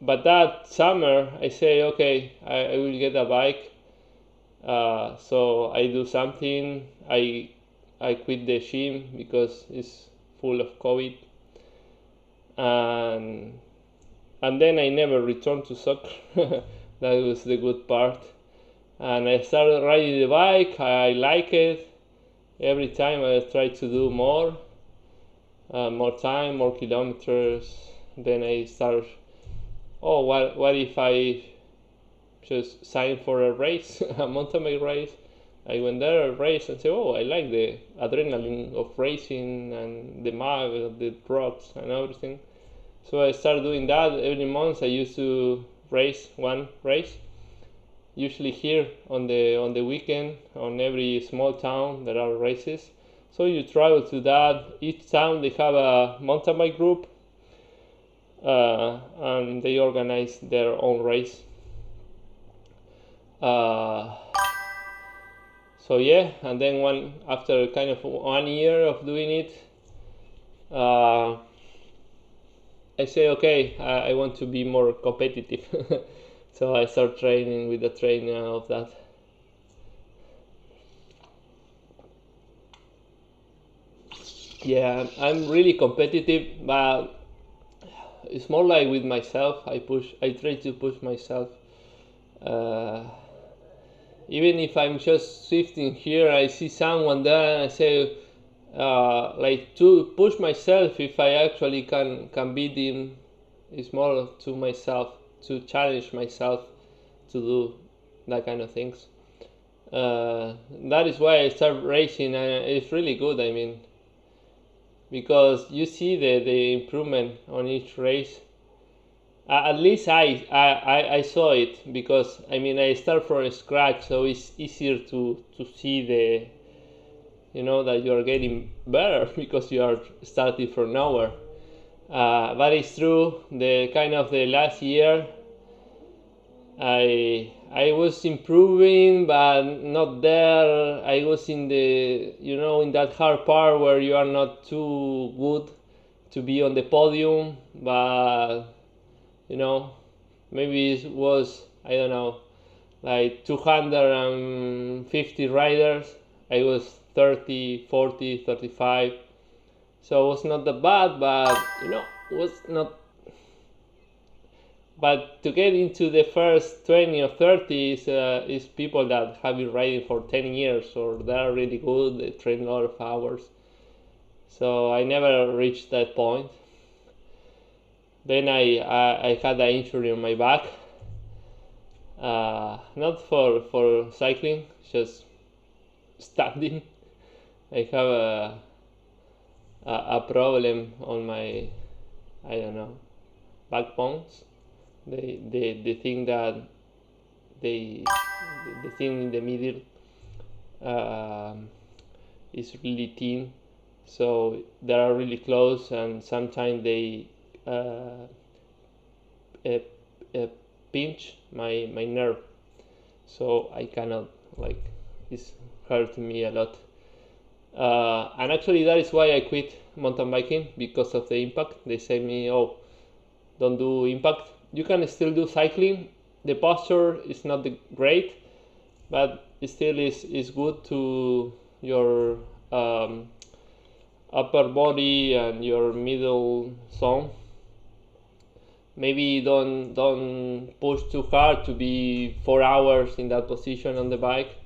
But that summer, I say, okay, I will get a bike. So I do something. I quit the gym because it's full of COVID. And then I never returned to soccer. That was the good part. And I started riding the bike. I like it. Every time I try to do more time, more kilometers. Then I start, oh, what if I just sign for a race, a mountain bike race? I went there, a race, and say, oh, I like the adrenaline of racing and the mud, the rocks and everything. So I started doing that every month. I used to race one race. Usually here on the weekend, on every small town there are races. So you travel to that. Each town they have a mountain bike group, and they organize their own race. So yeah, and then after kind of 1 year of doing it, I say, okay, I want to be more competitive. So I start training with the trainer of that. Yeah, I'm really competitive, but it's more like with myself. I try to push myself. Even if I'm just swifting here, I see someone there, and I say, like to push myself. If I actually can beat him, it's more to myself, to challenge myself to do that kind of things. That is why I start racing, and it's really good. I mean, because you see the improvement on each race. At least I saw it, because I mean I start from scratch, so it's easier to see that you are getting better because you are starting from nowhere. But it's true. The last year, I was improving, but not there. I was in in that hard part where you are not too good to be on the podium, but maybe it was, I don't know, like 250 riders. I was 30, 40, 35. So it was not that bad, but it was not. But to get into the first 20 or 30 is people that have been riding for 10 years, or they are really good, they train a lot of hours. So I never reached that point. Then I had an injury on my back, not for cycling, just standing. I have a problem on my, I don't know, backbones. The thing that the thing in the middle is really thin, so they are really close, and sometimes they pinch my nerve, so I cannot like it's hurting me a lot. And actually that is why I quit mountain biking, because of the impact. They say me, oh, don't do impact. You can still do cycling. The posture is not great, but it still is good to your upper body and your middle zone. Maybe don't push too hard to be 4 hours in that position on the bike,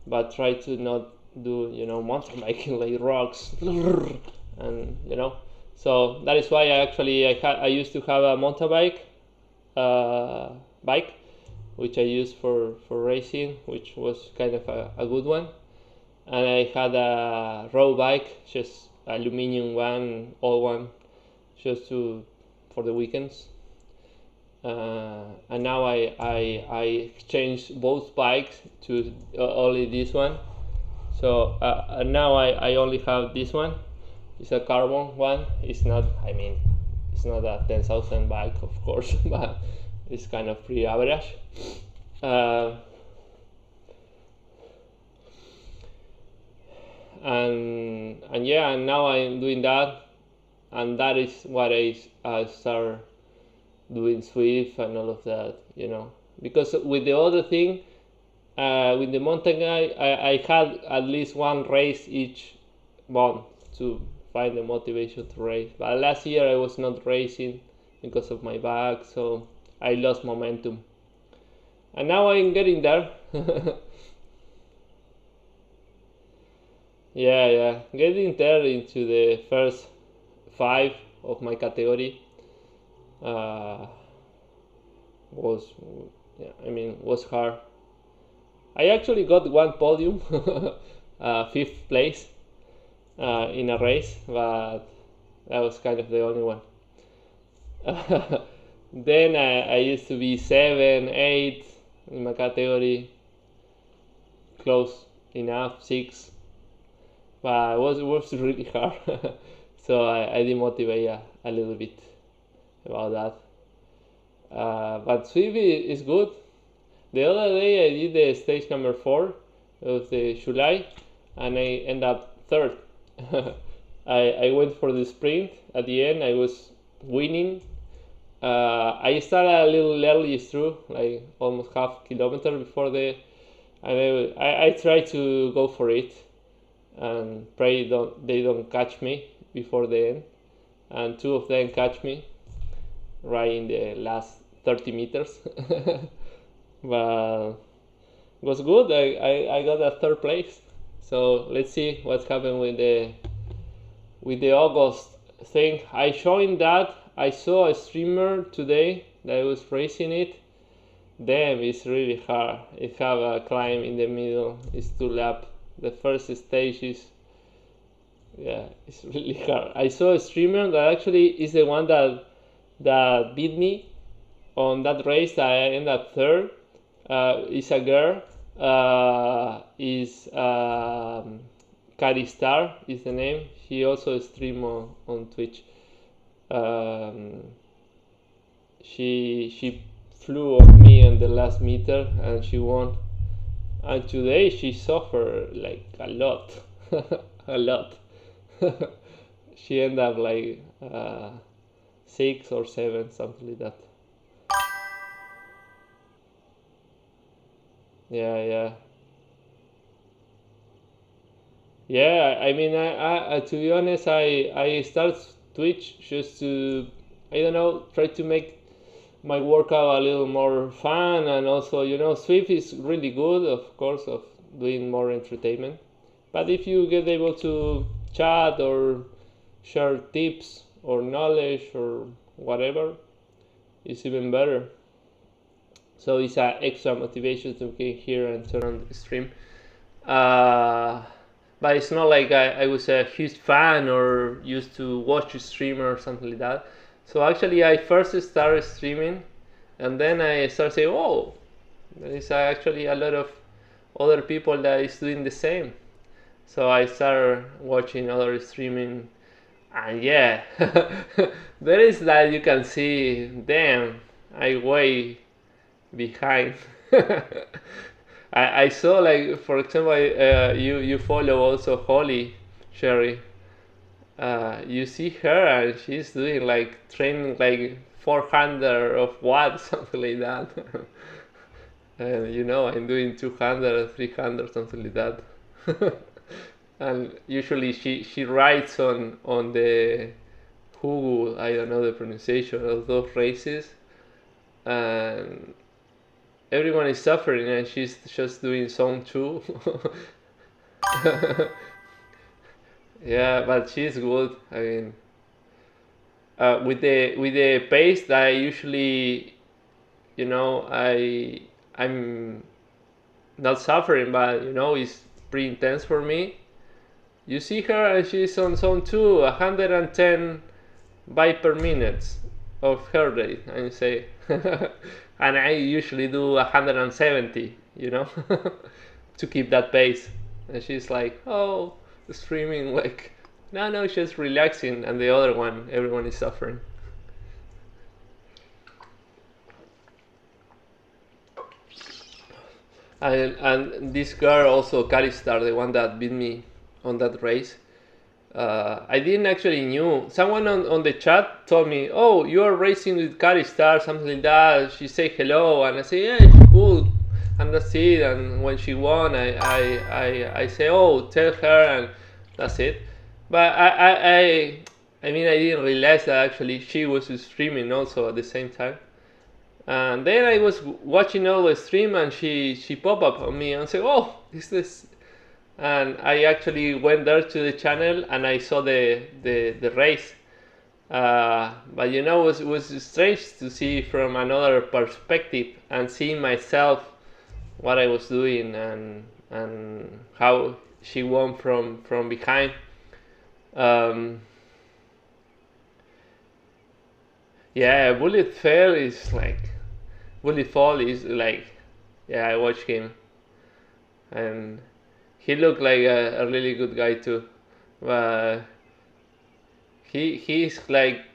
but try to not do mountain biking like rocks and so that is why I used to have a mountain bike which I used for racing, which was kind of a good one, and I had a road bike, just aluminum one, old one, just for the weekends. And now I exchanged both bikes to only this one. So now I only have this one. It's a carbon one. It's not a 10,000 bike, of course, but it's kind of pretty average. And now I'm doing that, and that is what I start doing Zwift and all of that, because with the other thing, with the mountain guy, I had at least one race each month to find the motivation to race. But last year I was not racing because of my back, so I lost momentum. And now I'm getting there. yeah, getting there into the first 5 of my category. Was hard. I actually got one podium, 5th place in a race, but that was kind of the only one. Then I used to be 7, 8 in my category, close enough, 6, but it was really hard. So I demotivate a little bit about that. But Zwift is good. The other day I did the stage number 4 of the July, and I ended up 3rd. I went for the sprint. At the end I was winning. I started a little early, it's true, like almost half kilometer before and I tried to go for it and pray they don't catch me before the end, and 2 of them catch me right in the last 30 meters. But it was good. I got a 3rd place. So let's see what's happened with the August thing. I joined that. I saw a streamer today that was racing it. Damn, it's really hard. It have a climb in the middle. It's 2 laps. The first stage is, it's really hard. I saw a streamer that actually is the one that beat me on that race that I ended up 3rd. Is a girl. Is Kari Star is the name. She also streams on Twitch. She flew on me on the last meter and she won. And today she suffered like a lot, a lot. She ended up like 6 or 7, something like that. Yeah. I mean, I to be honest, I start Twitch just to, I don't know, try to make my workout a little more fun, and also, Zwift is really good, of course, of doing more entertainment. But if you get able to chat or share tips or knowledge or whatever, it's even better. So it's an extra motivation to get here and turn on the stream. But it's not like I was a huge fan or used to watch a streamer or something like that. So actually I first started streaming, and then I started saying, oh, there is actually a lot of other people that is doing the same. So I started watching other streaming, and there is that you can see, damn, I way behind. I saw, like, for example, you follow also Holly Sherry. You see her and she's doing like training like 400 of watts, something like that. And I'm doing 200, 300, something like that. And usually she writes on the Hugo, I don't know the pronunciation of those races, and everyone is suffering and she's just doing song too. Yeah, but she's good. I mean, with the pace that I usually, I'm not suffering, but it's pretty intense for me. You see her and she's on zone 2, 110 byte per minute of heart rate, and you say, and I usually do 170, to keep that pace. And she's like, oh, streaming, like, no, just relaxing, and the other one, everyone is suffering. And this girl also, Karistar, the one that beat me on that race, I didn't actually knew. Someone on the chat told me, oh, you are racing with Karistar, something like that. She said hello, and I say, yeah, she's cool, and that's it. And when she won, I say, oh, tell her, and that's it. But I mean, I didn't realize that actually she was streaming also at the same time. And then I was watching all the stream, and she popped up on me and said, oh, is this? And I actually went there to the channel and I saw the race. But it was strange to see from another perspective and seeing myself what I was doing and how she won from behind. Yeah, Bullet Fall is like, yeah, I watched him, and he looked like a really good guy too, but he's like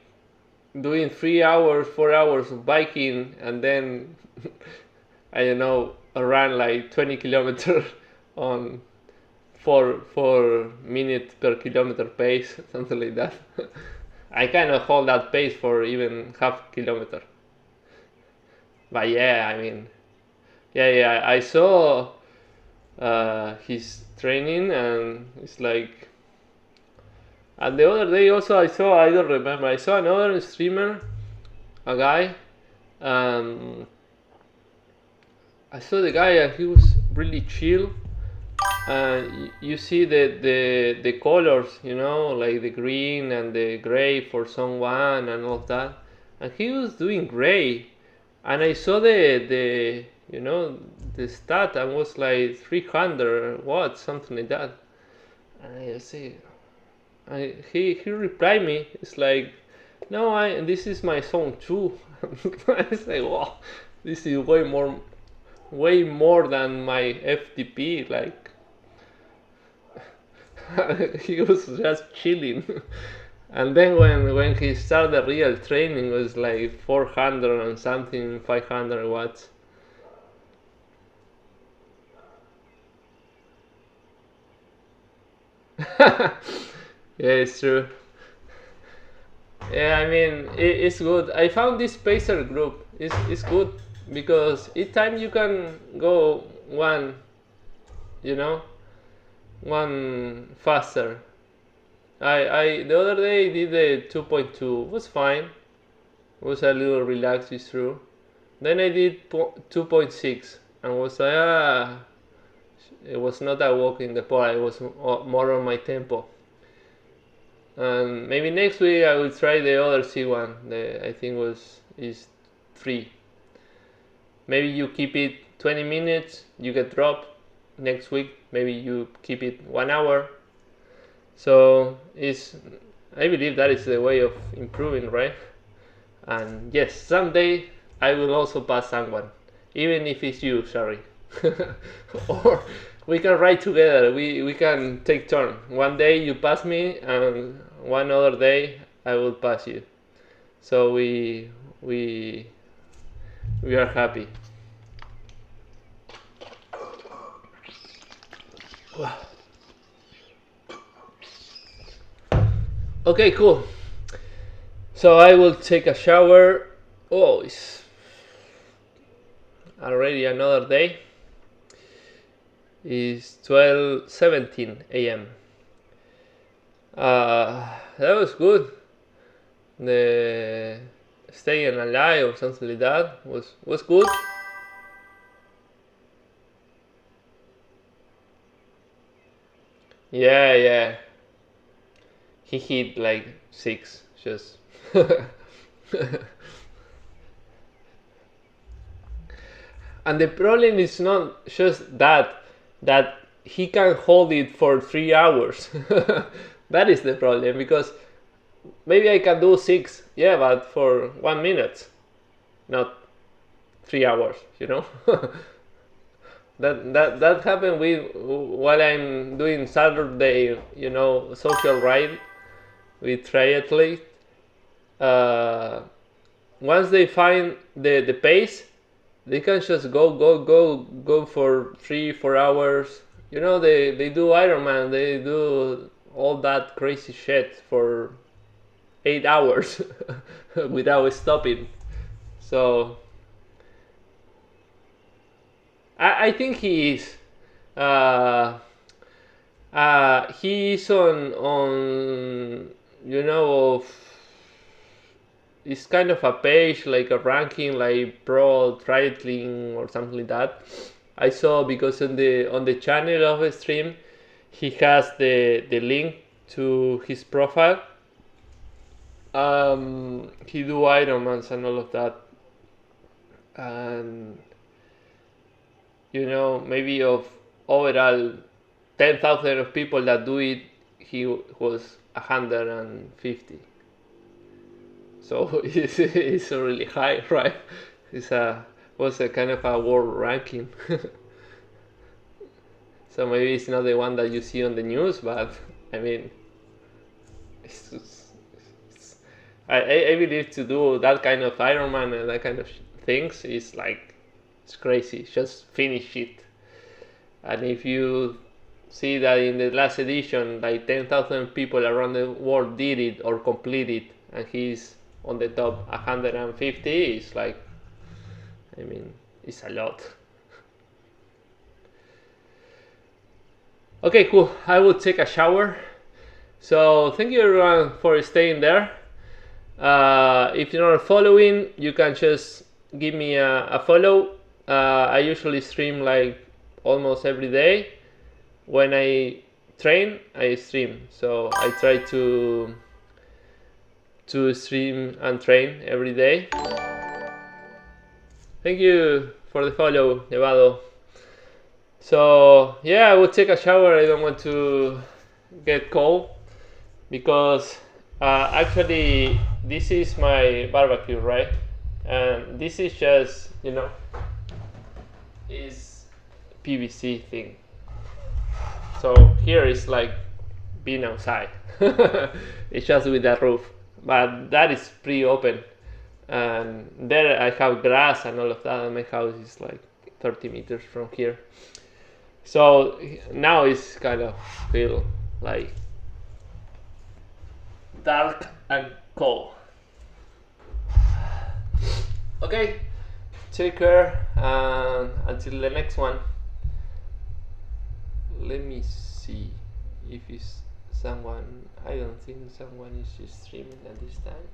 doing 3 hours, 4 hours of biking, and then I don't know, around like 20 kilometers on 4 minutes per kilometer pace, something like that. I cannot hold that pace for even half kilometer. But yeah, I mean, yeah, I saw his training, and it's like. And the other day also I don't remember, I saw another streamer, a guy. I saw the guy and he was really chill. And you see the colors, like the green and the gray for someone and all that. And he was doing gray. And I saw the stat, and was like 300 watts, something like that. And I say, he replied me. It's like, no, this is my song too. I say, wow, this is way more than my FTP. Like, he was just chilling. And then when he started the real training, it was like 400 and something, 500 watts. Yeah, it's true. Yeah, I mean, it's good. I found this pacer group. It's good because each time you can go one faster. I the other day did the 2.2. Was fine. Was a little relaxed, it's true. Then I did 2.6 and was like, it was not a walk in the park. It was more on my tempo. And maybe next week I will try the other C1. I think is 3. Maybe you keep it 20 minutes, you get dropped. Next week maybe you keep it 1 hour. So I believe that is the way of improving, right? And yes, someday I will also pass someone, even if it's you, sorry. Or we can ride together. We can take turn. One day you pass me, and one other day I will pass you. So we are happy. Okay, cool. So I will take a shower. Oh, it's already another day. It's 12:17 a.m. That was good. The staying alive or something like that was good. Yeah, yeah. He hit like 6 just. And the problem is not just that he can hold it for 3 hours. That is the problem, because maybe I can do 6, yeah, but for 1 minute, not 3 hours. That happened with while I'm doing Saturday, social ride with triathlete. Uh, Once they find the pace, they can just go for 3-4 hours. They do Ironman, they do all that crazy shit for 8 hours without stopping. So I think he is. He is on of it's kind of a page, like a ranking, like pro triathlon or something like that. I saw, because on the channel of the stream, he has the link to his profile. He do Ironmans and all of that, and maybe of overall 10,000 of people that do it, he was 150. So it's really high, right? Was a kind of a world ranking. So maybe it's not the one that you see on the news, but I mean, I believe to do that kind of Ironman and that kind of things is like, it's crazy. Just finish it. And if you see that in the last edition, like 10,000 people around the world did it or completed, and he's on the top 150, it's like, I mean, it's a lot. Okay, cool. I will take a shower. So thank you everyone for staying there. If you're not following, you can just give me a follow. I usually stream like almost every day. When I train, I stream. So I try to stream and train every day. Thank you for the follow, Nevado. So yeah, I will take a shower. I don't want to get cold, because actually this is my barbecue, right? And this is just, is PVC thing. So here is like being outside. It's just with the roof, but that is pretty open. And there I have grass and all of that, and my house is like 30 meters from here. So now it's kind of feel like dark and cold. Okay, take care, and until the next one. Let me see if it's someone. I don't think someone is streaming at this time.